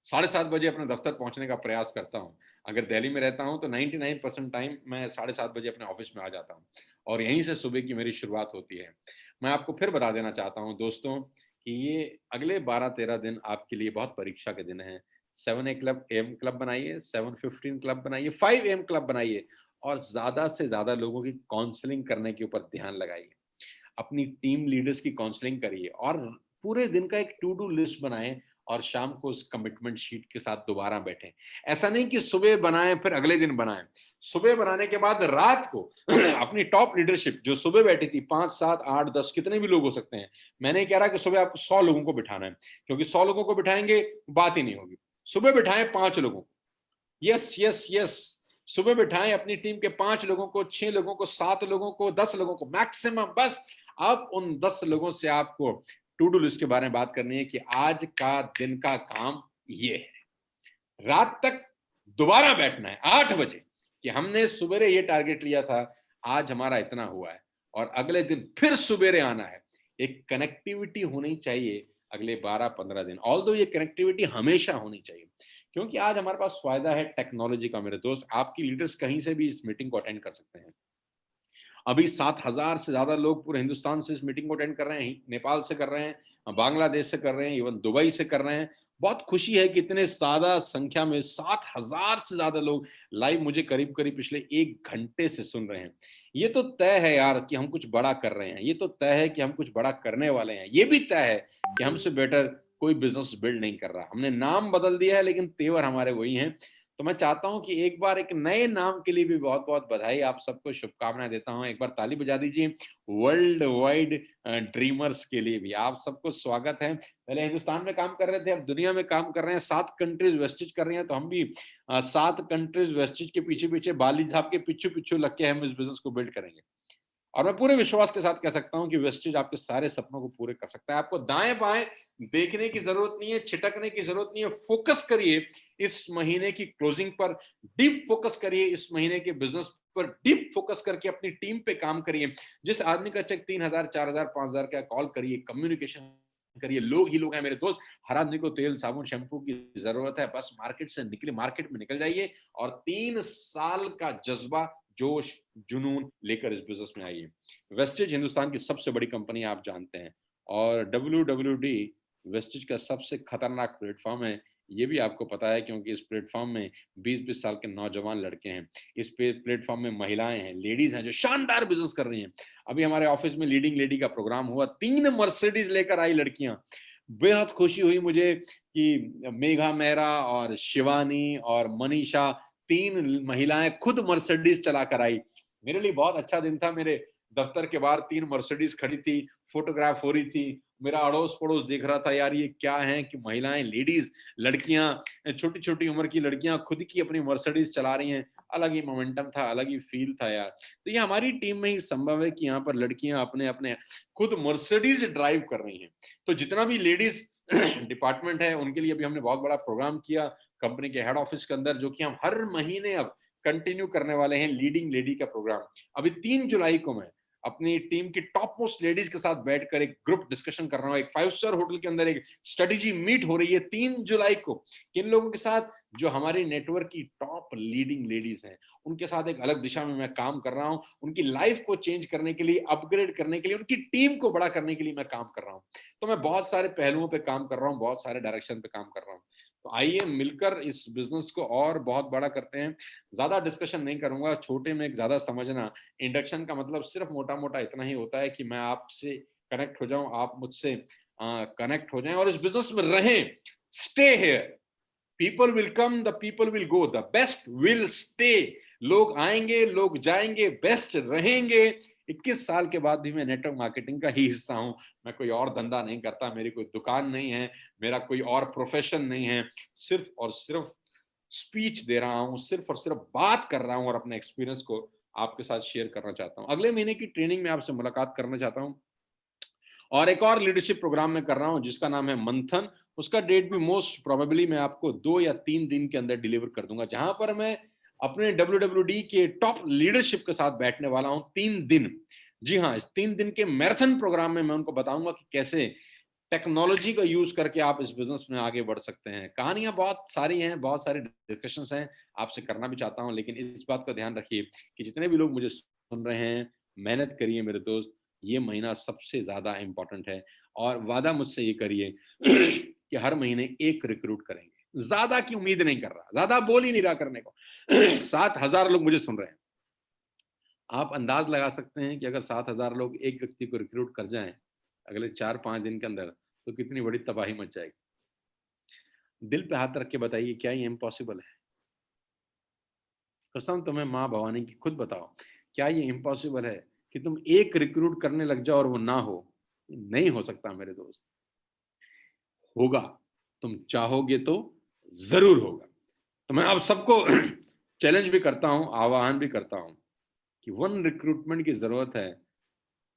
7:30 बजे अपने दफ्तर पहुंचने का प्रयास करता हूं। अगर दिल्ली में रहता हूं तो 99% टाइम मैं 7:30 बजे अपने ऑफिस में आ जाता हूं, और यहीं से सुबह की मेरी शुरुआत होती है। मैं आपको फिर बता देना चाहता हूं दोस्तों कि ये अगले 12-13 दिन आपके लिए बहुत परीक्षा के दिन हैं। 7 AM क्लब बनाइए, 7:15 क्लब बनाइए, 5 AM क्लब बनाइए, और ज्यादा से ज्यादा लोगों की काउंसलिंग करने के ऊपर ध्यान लगाइए। अपनी टीम लीडर्स की काउंसलिंग करिए और पूरे दिन का एक टू डू लिस्ट बनाएं, और शाम को उस कमिटमेंट शीट के साथ दोबारा बैठें। ऐसा नहीं कि सुबह बनाएं फिर अगले दिन बनाएं। सुबह बनाने के बाद रात को अपनी टॉप लीडरशिप जो सुबह बैठी थी, 5, 7, 8, 10 कितने भी लोग हो सकते हैं, मैंने कह रहा कि सुबह आपको 100 लोगों को बिठाना है, क्योंकि 100 लोगों को बिठाएंगे बात ही नहीं होगी। सुबह बिठाएं 5 लोगों को, यस यस यस, सुबह बिठाएं अपनी टीम के 5 लोगों को, 6 लोगों को, 7 लोगों को, 10 लोगों को मैक्सिमम। बस अब उन 10 लोगों से आपको टू डू लिस्ट के बारे में बात करनी है कि आज का दिन का काम ये है। रात तक दोबारा बैठना है 8 बजे कि हमने सुबेरे ये टारगेट लिया था, आज हमारा इतना हुआ है, और अगले दिन फिर सुबेरे आना है। एक कनेक्टिविटी होनी चाहिए अगले 12-15 दिन। ऑल्दो ये कनेक्टिविटी हमेशा होनी चाहिए, क्योंकि आज हमारे पास फायदा है टेक्नोलॉजी का। मेरे दोस्त, आपकी लीडर्स कहीं से भी इस मीटिंग को अटेंड कर सकते हैं। अभी 7,000 से ज्यादा लोग पूरे हिंदुस्तान से इस मीटिंग को अटेंड कर रहे हैं, नेपाल से कर रहे हैं, बांग्लादेश से कर रहे हैं, इवन दुबई से कर रहे हैं। बहुत खुशी है कि इतने ज्यादा संख्या में 7,000 से ज्यादा लोग लाइव मुझे करीब करीब पिछले 1 घंटे से सुन रहे हैं। ये तो तय है यार कि हम कुछ बड़ा कर रहे हैं, ये तो तय है कि हम कुछ बड़ा करने वाले हैं, ये भी तय है कि हमसे बेटर कोई बिजनेस बिल्ड नहीं कर रहा। हमने नाम बदल दिया है लेकिन तेवर हमारे वही हैं। तो मैं चाहता हूं कि एक बार एक नए नाम के लिए भी बहुत बहुत बधाई, आप सबको शुभकामनाएं देता हूं। एक बार ताली बजा दीजिए वर्ल्ड वाइड ड्रीमर्स के लिए भी। आप सबको स्वागत है। पहले हिंदुस्तान में काम कर रहे थे, अब दुनिया में काम कर रहे हैं, 7 कंट्रीज वेस्टेज कर रही हैं, तो हम भी 7 कंट्रीज वेस्टेज के पीछे पीछे बाली साहब के पिछू पिछू लग के हम इस बिजनेस को बिल्ड करेंगे। और मैं पूरे विश्वास के साथ कह सकता हूं कि वेस्टेज आपके सारे सपनों को पूरे कर सकता है। आपको दाएं बाएं देखने की जरूरत नहीं है, छिटकने की जरूरत नहीं है। फोकस करिए इस महीने की क्लोजिंग पर, डीप फोकस करिए इस महीने के बिजनेस पर, डीप फोकस करके अपनी टीम पे काम करिए। जिस आदमी का चेक 3,000 4,000 5,000 का, कॉल करिए, कम्युनिकेशन करिए। लोग ही लोग हैं मेरे दोस्त। हर आदमी को तेल साबुन शैम्पू की जरूरत है, बस मार्केट से निकले, मार्केट में निकल जाइए और 3 साल का जज्बा, जोश, जुनून लेकर इस बिजनेस में आइए। वेस्टेज हिंदुस्तान की सबसे बड़ी कंपनी आप जानते हैं, और WWD वेस्टेज का सबसे खतरनाक प्लेटफॉर्म है, ये भी आपको पता है, क्योंकि इस प्लेटफॉर्म में 20-20 साल के नौजवान लड़के हैं। इस प्लेटफॉर्म में महिलाएं हैं, लेडीज हैं, जो शानदार बिजनेस कर रही हैं। अभी हमारे ऑफिस में लीडिंग लेडी का प्रोग्राम हुआ, 3 मर्सिडीज लेकर आई लड़कियां। बेहद खुशी हुई मुझे कि मेघा मेहरा और शिवानी और मनीषा, 3 महिलाएं खुद मर्सिडीज चलाकर आई। मेरे लिए बहुत अच्छा दिन था। मेरे दफ्तर के बाहर 3 मर्सिडीज खड़ी थी, फोटोग्राफ हो रही थी। मेरा अड़ोस पड़ोस देख रहा था, यार ये क्या है कि महिलाएं, लेडीज, लड़कियां, छोटी छोटी उम्र की लड़कियां खुद की अपनी मर्सिडीज चला रही हैं। अलग ही मोमेंटम था, अलग ही फील था यार। तो ये हमारी टीम में ही संभव है कि यहाँ पर लड़कियां अपने अपने खुद मर्सिडीज ड्राइव कर रही हैं। तो जितना भी लेडीज डिपार्टमेंट है, उनके लिए भी हमने बहुत बड़ा प्रोग्राम किया कंपनी के हेड ऑफिस के अंदर, जो कि हम हर महीने अब कंटिन्यू करने वाले हैं, लीडिंग लेडी का प्रोग्राम। अभी 3 जुलाई को मैं अपनी टीम की टॉप मोस्ट लेडीज के साथ बैठकर एक ग्रुप डिस्कशन कर रहा हूं। एक 5 स्टार होटल के अंदर एक स्ट्रेटेजी मीट हो रही है 3 जुलाई को, किन लोगों के साथ, जो हमारी नेटवर्क की टॉप लीडिंग लेडीज हैं, उनके साथ एक अलग दिशा में मैं काम कर रहा हूं। उनकी लाइफ को चेंज करने के लिए, अपग्रेड करने के लिए, उनकी टीम को बड़ा करने के लिए मैं काम कर रहा हूं। तो मैं बहुत सारे पहलुओं पे काम कर रहा हूं, बहुत सारे डायरेक्शन पे काम कर रहा हूं। तो आइए मिलकर इस बिजनेस को और बहुत बड़ा करते हैं। ज्यादा डिस्कशन नहीं करूंगा, छोटे में ज्यादा समझना। इंडक्शन का मतलब सिर्फ मोटा मोटा इतना ही होता है कि मैं आपसे कनेक्ट हो जाऊं, आप मुझसे कनेक्ट हो जाएं और इस बिजनेस में रहें। Stay here, people will come, the people will go, the best will stay. लोग आएंगे, लोग जाएंगे, बेस्ट रहेंगे। 21 साल के बाद भी मैं नेटवर्क मार्केटिंग का ही हिस्सा हूं। मैं कोई और धंधा नहीं करता, मेरी कोई दुकान नहीं है, मेरा कोई और प्रोफेशन नहीं है। सिर्फ और सिर्फ स्पीच दे रहा हूं, सिर्फ और सिर्फ बात कर रहा हूं और अपने एक्सपीरियंस को आपके साथ शेयर करना चाहता हूं। अगले महीने की ट्रेनिंग में आपसे मुलाकात करना चाहता हूं, और एक और लीडरशिप प्रोग्राम में कर रहा हूं जिसका नाम है मंथन। उसका डेट भी मोस्ट प्रोबेबली मैं आपको 2 या 3 दिन के अंदर डिलीवर कर दूंगा, जहां पर मैं अपने WWD के टॉप लीडरशिप के साथ बैठने वाला हूं 3 दिन। जी हाँ, इस 3 दिन के मैराथन प्रोग्राम में मैं उनको बताऊंगा कि कैसे टेक्नोलॉजी का यूज करके आप इस बिजनेस में आगे बढ़ सकते हैं। कहानियां बहुत सारी हैं, बहुत सारे डिस्कशंस हैं, आपसे करना भी चाहता हूं, लेकिन इस बात का ध्यान रखिए कि जितने भी लोग मुझे सुन रहे हैं, मेहनत करिए मेरे दोस्त। ये महीना सबसे ज्यादा इंपॉर्टेंट है, और वादा मुझसे ये करिए कि हर महीने एक रिक्रूट करेंगे। ज्यादा की उम्मीद नहीं कर रहा, ज्यादा बोल ही नहीं रहा करने को। 7,000 लोग मुझे सुन रहे हैं। आप अंदाज लगा सकते हैं कि अगर 7,000 लोग एक व्यक्ति को रिक्रूट कर जाएं अगले 4-5 दिन के अंदर, तो कितनी बड़ी तबाही मच जाएगी। दिल पे हाथ रख के बताइए, क्या ये इम्पॉसिबल है? कसम तुम्हें माँ भवानी की, खुद बताओ, क्या ये इम्पॉसिबल है कि तुम एक रिक्रूट करने लग जाओ और वो ना हो? नहीं हो सकता मेरे दोस्त। होगा, तुम चाहोगे तो जरूर होगा। तो मैं आप सबको चैलेंज भी करता हूं, आह्वान भी करता हूं कि 1 रिक्रूटमेंट की जरूरत है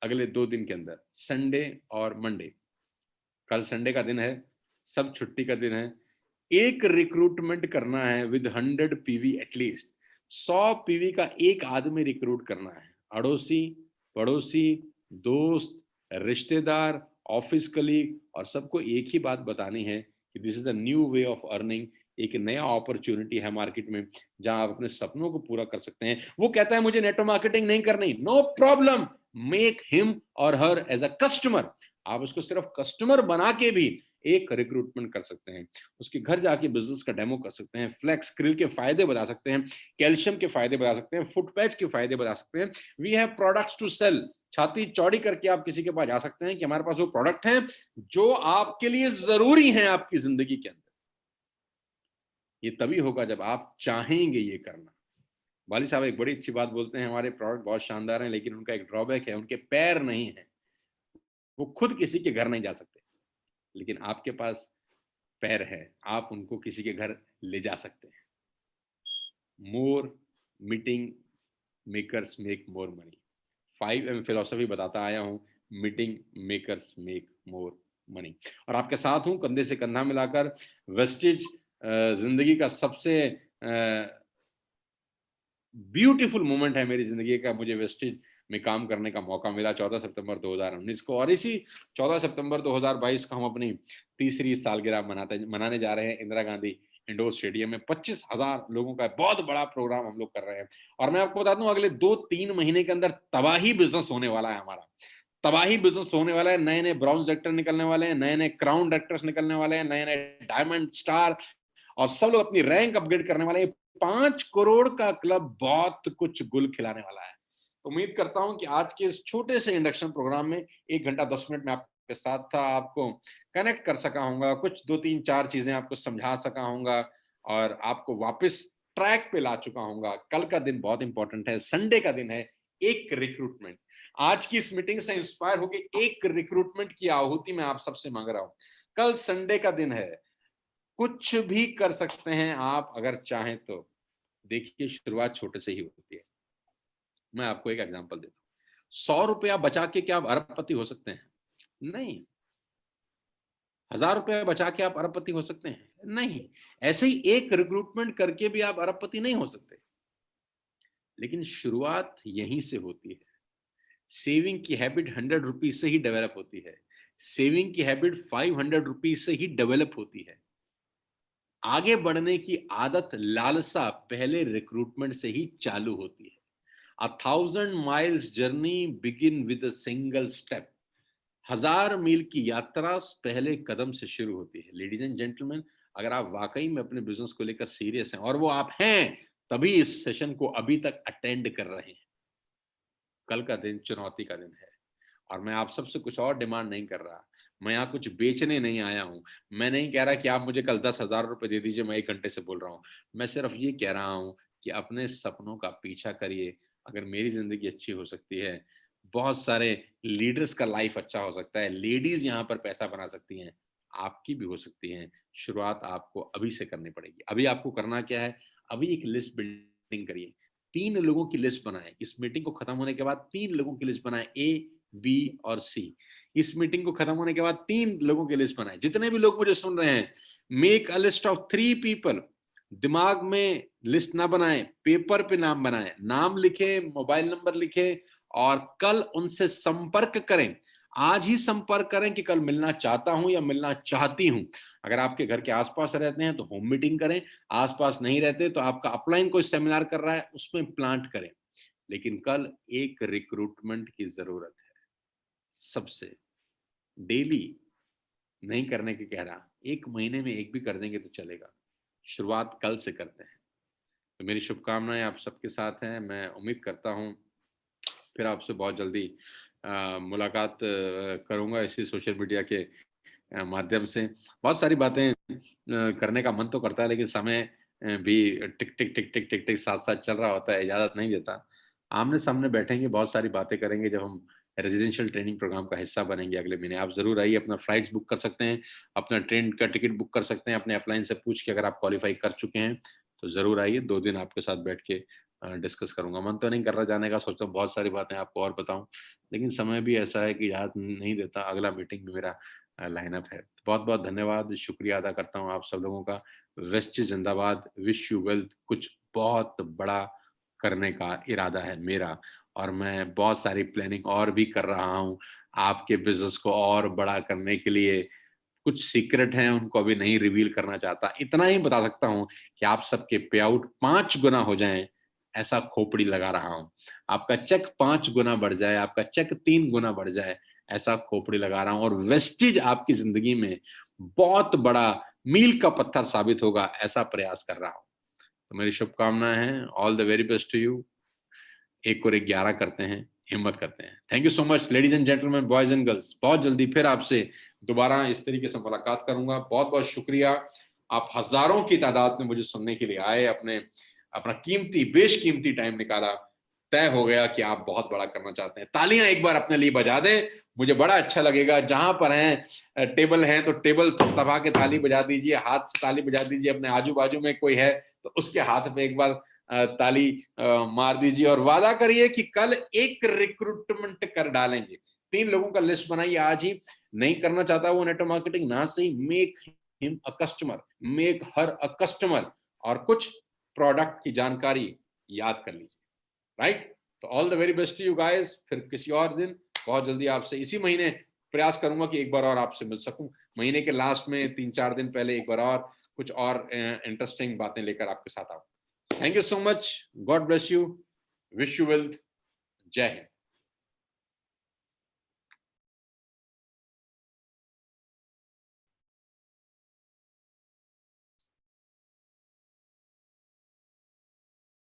अगले 2 दिन के अंदर, संडे और मंडे। कल संडे का दिन है, सब छुट्टी का दिन है। एक रिक्रूटमेंट करना है विद 100 PV एटलीस्ट। 100 PV का एक आदमी रिक्रूट करना है। अड़ोसी, पड़ोसी, दोस्त, रिश्तेदार, ऑफिस कलीग, और सबको एक ही बात बतानी है कि this is the new way of earning. एक नया अपॉर्चुनिटी है मार्केट में, जहां आप अपने सपनों को पूरा कर सकते हैं। वो कहता है मुझे नेटवर्क मार्केटिंग नहीं करनी, नो प्रॉब्लम, मेक हिम और हर एज अ कस्टमर। आप उसको सिर्फ कस्टमर बना के भी एक रिक्रूटमेंट कर सकते हैं। उसके घर जाके बिजनेस का डेमो कर सकते हैं, फ्लेक्स क्रिल के फायदे बता सकते हैं, कैल्शियम के फायदे बता सकते हैं, फुट पैच के फायदे बता सकते हैं। We have products to sell. छाती चौड़ी करके आप किसी के पास जा सकते हैं कि हमारे पास वो प्रोडक्ट हैं जो आपके लिए जरूरी हैं आपकी जिंदगी के अंदर। ये तभी होगा जब आप चाहेंगे ये करना। वाली साहब एक बड़ी अच्छी बात बोलते हैं, हमारे प्रोडक्ट बहुत शानदार हैं, लेकिन उनका एक ड्रॉबैक है, उनके पैर नहीं है। वो खुद किसी के घर नहीं जा सकते, लेकिन आपके पास पैर है, आप उनको किसी के घर ले जा सकते हैं। More meeting makers make more money. 5M philosophy बताता आया हूँ, meeting makers make more money. और आपके साथ हूँ कंधे से कंधा मिलाकर। वेस्टिज जिंदगी का सबसे ब्यूटीफुल मोमेंट है मेरी जिंदगी का। मुझे वेस्टिज में काम करने का मौका मिला 14 सितंबर 2019 को, और इसी 14 सितंबर 2022 को हम अपनी तीसरी सालगिरह मनाने जा रहे हैं इंदिरा गांधी इंडोर स्टेडियम में। 25,000 लोगों का बहुत बड़ा प्रोग्राम हम लोग कर रहे हैं। और मैं आपको बता दूं, अगले 2-3 महीने के अंदर तबाही बिजनेस होने वाला है हमारा, तबाही बिजनेस होने वाला है। नए नए ब्रॉन्ज डायरेक्टर निकलने वाले हैं, नए नए क्राउन डायरेक्टर्स निकलने वाले हैं, नए नए डायमंड स्टार, और सब लोग अपनी रैंक अपग्रेड करने वाले हैं। 5 करोड़ का क्लब बहुत कुछ गुल खिलाने वाला है। तो उम्मीद करता हूं कि आज के इस छोटे से इंडक्शन प्रोग्राम में 1 घंटा 10 मिनट में आपके साथ था, आपको कनेक्ट कर सका हूंगा, कुछ 2-3-4 चीजें आपको समझा सका हूंगा और आपको वापस ट्रैक पे ला चुका हूंगा। कल का दिन बहुत इंपॉर्टेंट है, संडे का दिन है, एक रिक्रूटमेंट। आज की इस मीटिंग से इंस्पायर होकर एक रिक्रूटमेंट की आहुति मैं आप सबसे मांग रहा हूं। कल संडे का दिन है, कुछ भी कर सकते हैं आप अगर चाहें तो। देखिए, शुरुआत छोटे से ही होती है। मैं आपको एक एग्जांपल देता हूं। 100 रुपया बचा के क्या आप अरबपति हो सकते हैं? नहीं। 1000 रुपया बचा के आप अरबपति हो सकते हैं? नहीं। ऐसे ही एक रिक्रूटमेंट करके भी आप अरबपति नहीं हो सकते। लेकिन शुरुआत यहीं से होती है। सेविंग की हैबिट 100 रुपीज से ही डेवलप होती है। सेविंग की हैबिट 500 रुपीज से ही डेवलप होती है। आगे बढ़ने की आदत, लालसा पहले रिक्रूटमेंट से ही चालू होती है। 1000 miles journey begin with a single step. 1000 मील की यात्रा पहले कदम से शुरू होती है। लेडीज एंड जेंटलमैन, अगर आप वाकई में अपने बिजनेस को लेकर सीरियस हैं, और वो आप हैं, तभी इस सेशन को अभी तक अटेंड कर रहे हैं। कल का दिन चुनौती का दिन है, और मैं आप सबसे कुछ और डिमांड नहीं कर रहा। मैं यहाँ कुछ बेचने नहीं आया हूँ। मैं नहीं कह रहा कि आप मुझे कल 10,000 रुपए दे दीजिए, मैं 1 घंटे से बोल रहा हूँ। मैं सिर्फ ये कह रहा हूँ कि अपने सपनों का पीछा करिए। अगर मेरी जिंदगी अच्छी हो सकती है, बहुत सारे लीडर्स का लाइफ अच्छा हो सकता है, लेडीज यहाँ पर पैसा बना सकती हैं, आपकी भी हो सकती है। शुरुआत आपको अभी से करनी पड़ेगी। अभी आपको करना क्या है? अभी एक लिस्ट बिल्डिंग करिए। 3 लोगों की लिस्ट बनाएं। इस मीटिंग को खत्म होने के बाद 3 लोगों की लिस्ट बनाएं, ए, बी और सी। इस मीटिंग को खत्म होने के बाद 3 लोगों की लिस्ट बनाएं। जितने भी लोग मुझे सुन रहे हैं, make a list of 3 people. दिमाग में लिस्ट ना बनाएं, पेपर पे नाम बनाएं। नाम लिखे, मोबाइल नंबर लिखे, और कल उनसे संपर्क करें। आज ही संपर्क करें कि कल मिलना चाहता हूं या मिलना चाहती हूं। अगर आपके घर के आसपास रहते हैं तो होम मीटिंग करें, आसपास नहीं रहते तो आपका अपलाइन कोई सेमिनार कर रहा है, उसमें प्लांट करें। लेकिन कल एक रिक्रूटमेंट की जरूरत है सबसे। डेली नहीं करने के कह रहा, 1 महीने में 1 भी कर देंगे तो चलेगा। शुरुआत कल से करते हैं। तो मेरी शुभकामनाएं आप सबके साथ हैं। मैं उम्मीद करता हूं फिर आपसे बहुत जल्दी मुलाकात करूंगा इसी सोशल मीडिया के माध्यम से। बहुत सारी बातें करने का मन तो करता है, लेकिन समय भी टिक टिक टिक टिक टिक टिक साथ साथ चल रहा होता है, इजाजत नहीं देता। आमने सामने बैठेंगे, बहुत सारी बातें करेंगे जब हम रेजिडेंशियल ट्रेनिंग प्रोग्राम का हिस्सा बनेंगे अगले महीने। आप जरूर आइए, अपना फ्लाइट्स बुक कर सकते हैं, अपना ट्रेन का टिकट बुक कर सकते हैं, अपने अपलाइन से पूछ के। अगर आप क्वालिफाई कर चुके हैं तो जरूर आइए, 2 दिन आपके साथ बैठ के डिस्कस करूंगा। मन तो नहीं कर रहा जाने का, सोचता हूँ बहुत सारी बातें आपको और बताऊं, लेकिन समय भी ऐसा है कि याद नहीं देता। अगला मीटिंग में मेरा लाइनअप है। बहुत बहुत धन्यवाद, शुक्रिया अदा करता हूँ आप सब लोगों का। वेस्ट जिंदाबाद, विश यू वेल्थ। कुछ बहुत बड़ा करने का इरादा है मेरा, और मैं बहुत सारी प्लानिंग और भी कर रहा हूँ आपके बिजनेस को और बड़ा करने के लिए। कुछ सीक्रेट हैं, उनको अभी नहीं रिवील करना चाहता। इतना ही बता सकता हूँ कि आप सबके पे आउट 5 गुना हो जाएं, ऐसा खोपड़ी लगा रहा हूँ। आपका चेक 5 गुना बढ़ जाए, आपका चेक 3 गुना बढ़ जाए, ऐसा खोपड़ी लगा रहा हूँ। और वेस्टिज आपकी जिंदगी में बहुत बड़ा मील का पत्थर साबित होगा, ऐसा प्रयास कर रहा हूँ। तो मेरी शुभकामनाएं हैं। All the very best to you. 1 और 1 11 करते हैं, हिम्मत करते हैं। Thank you so much ladies and gentleman, boys and girls. बहुत जल्दी फिर आपसे दोबारा इस तरीके से मुलाकात करूंगा। बहुत बहुत शुक्रिया, आप हजारों की तादाद में मुझे सुनने के लिए आए, अपना कीमती बेशकीमती टाइम निकाला। तय हो गया कि आप बहुत बड़ा करना चाहते हैं। तालियां एक बार अपने लिए बजा दें, मुझे बड़ा अच्छा लगेगा। जहां पर हैं टेबल हैं तो टेबल दबा के ताली बजा दीजिए, हाथ से ताली बजा दीजिए। अपने आजू बाजू में कोई है तो उसके हाथ पे एक बार ताली मार दीजिए और वादा करिए कि कल एक रिक्रूटमेंट कर डालेंगे। 3 लोगों का लिस्ट बनाइए आज ही। नहीं करना चाहता वो नेटवर्क मार्केटिंग, ना सही, make him a customer, make her a customer, और कुछ प्रोडक्ट की जानकारी याद कर लीजिए, राइट? तो all the very best to you guys. फिर किसी और दिन बहुत जल्दी आपसे, इसी महीने प्रयास करूंगा कि एक बार और आपसे मिल सकूं, महीने के लास्ट में 3-4 दिन पहले एक बार और कुछ और इंटरेस्टिंग बातें लेकर आपके साथ आऊं। Thank you so much, God bless you, wish you wealth, जय हिंद।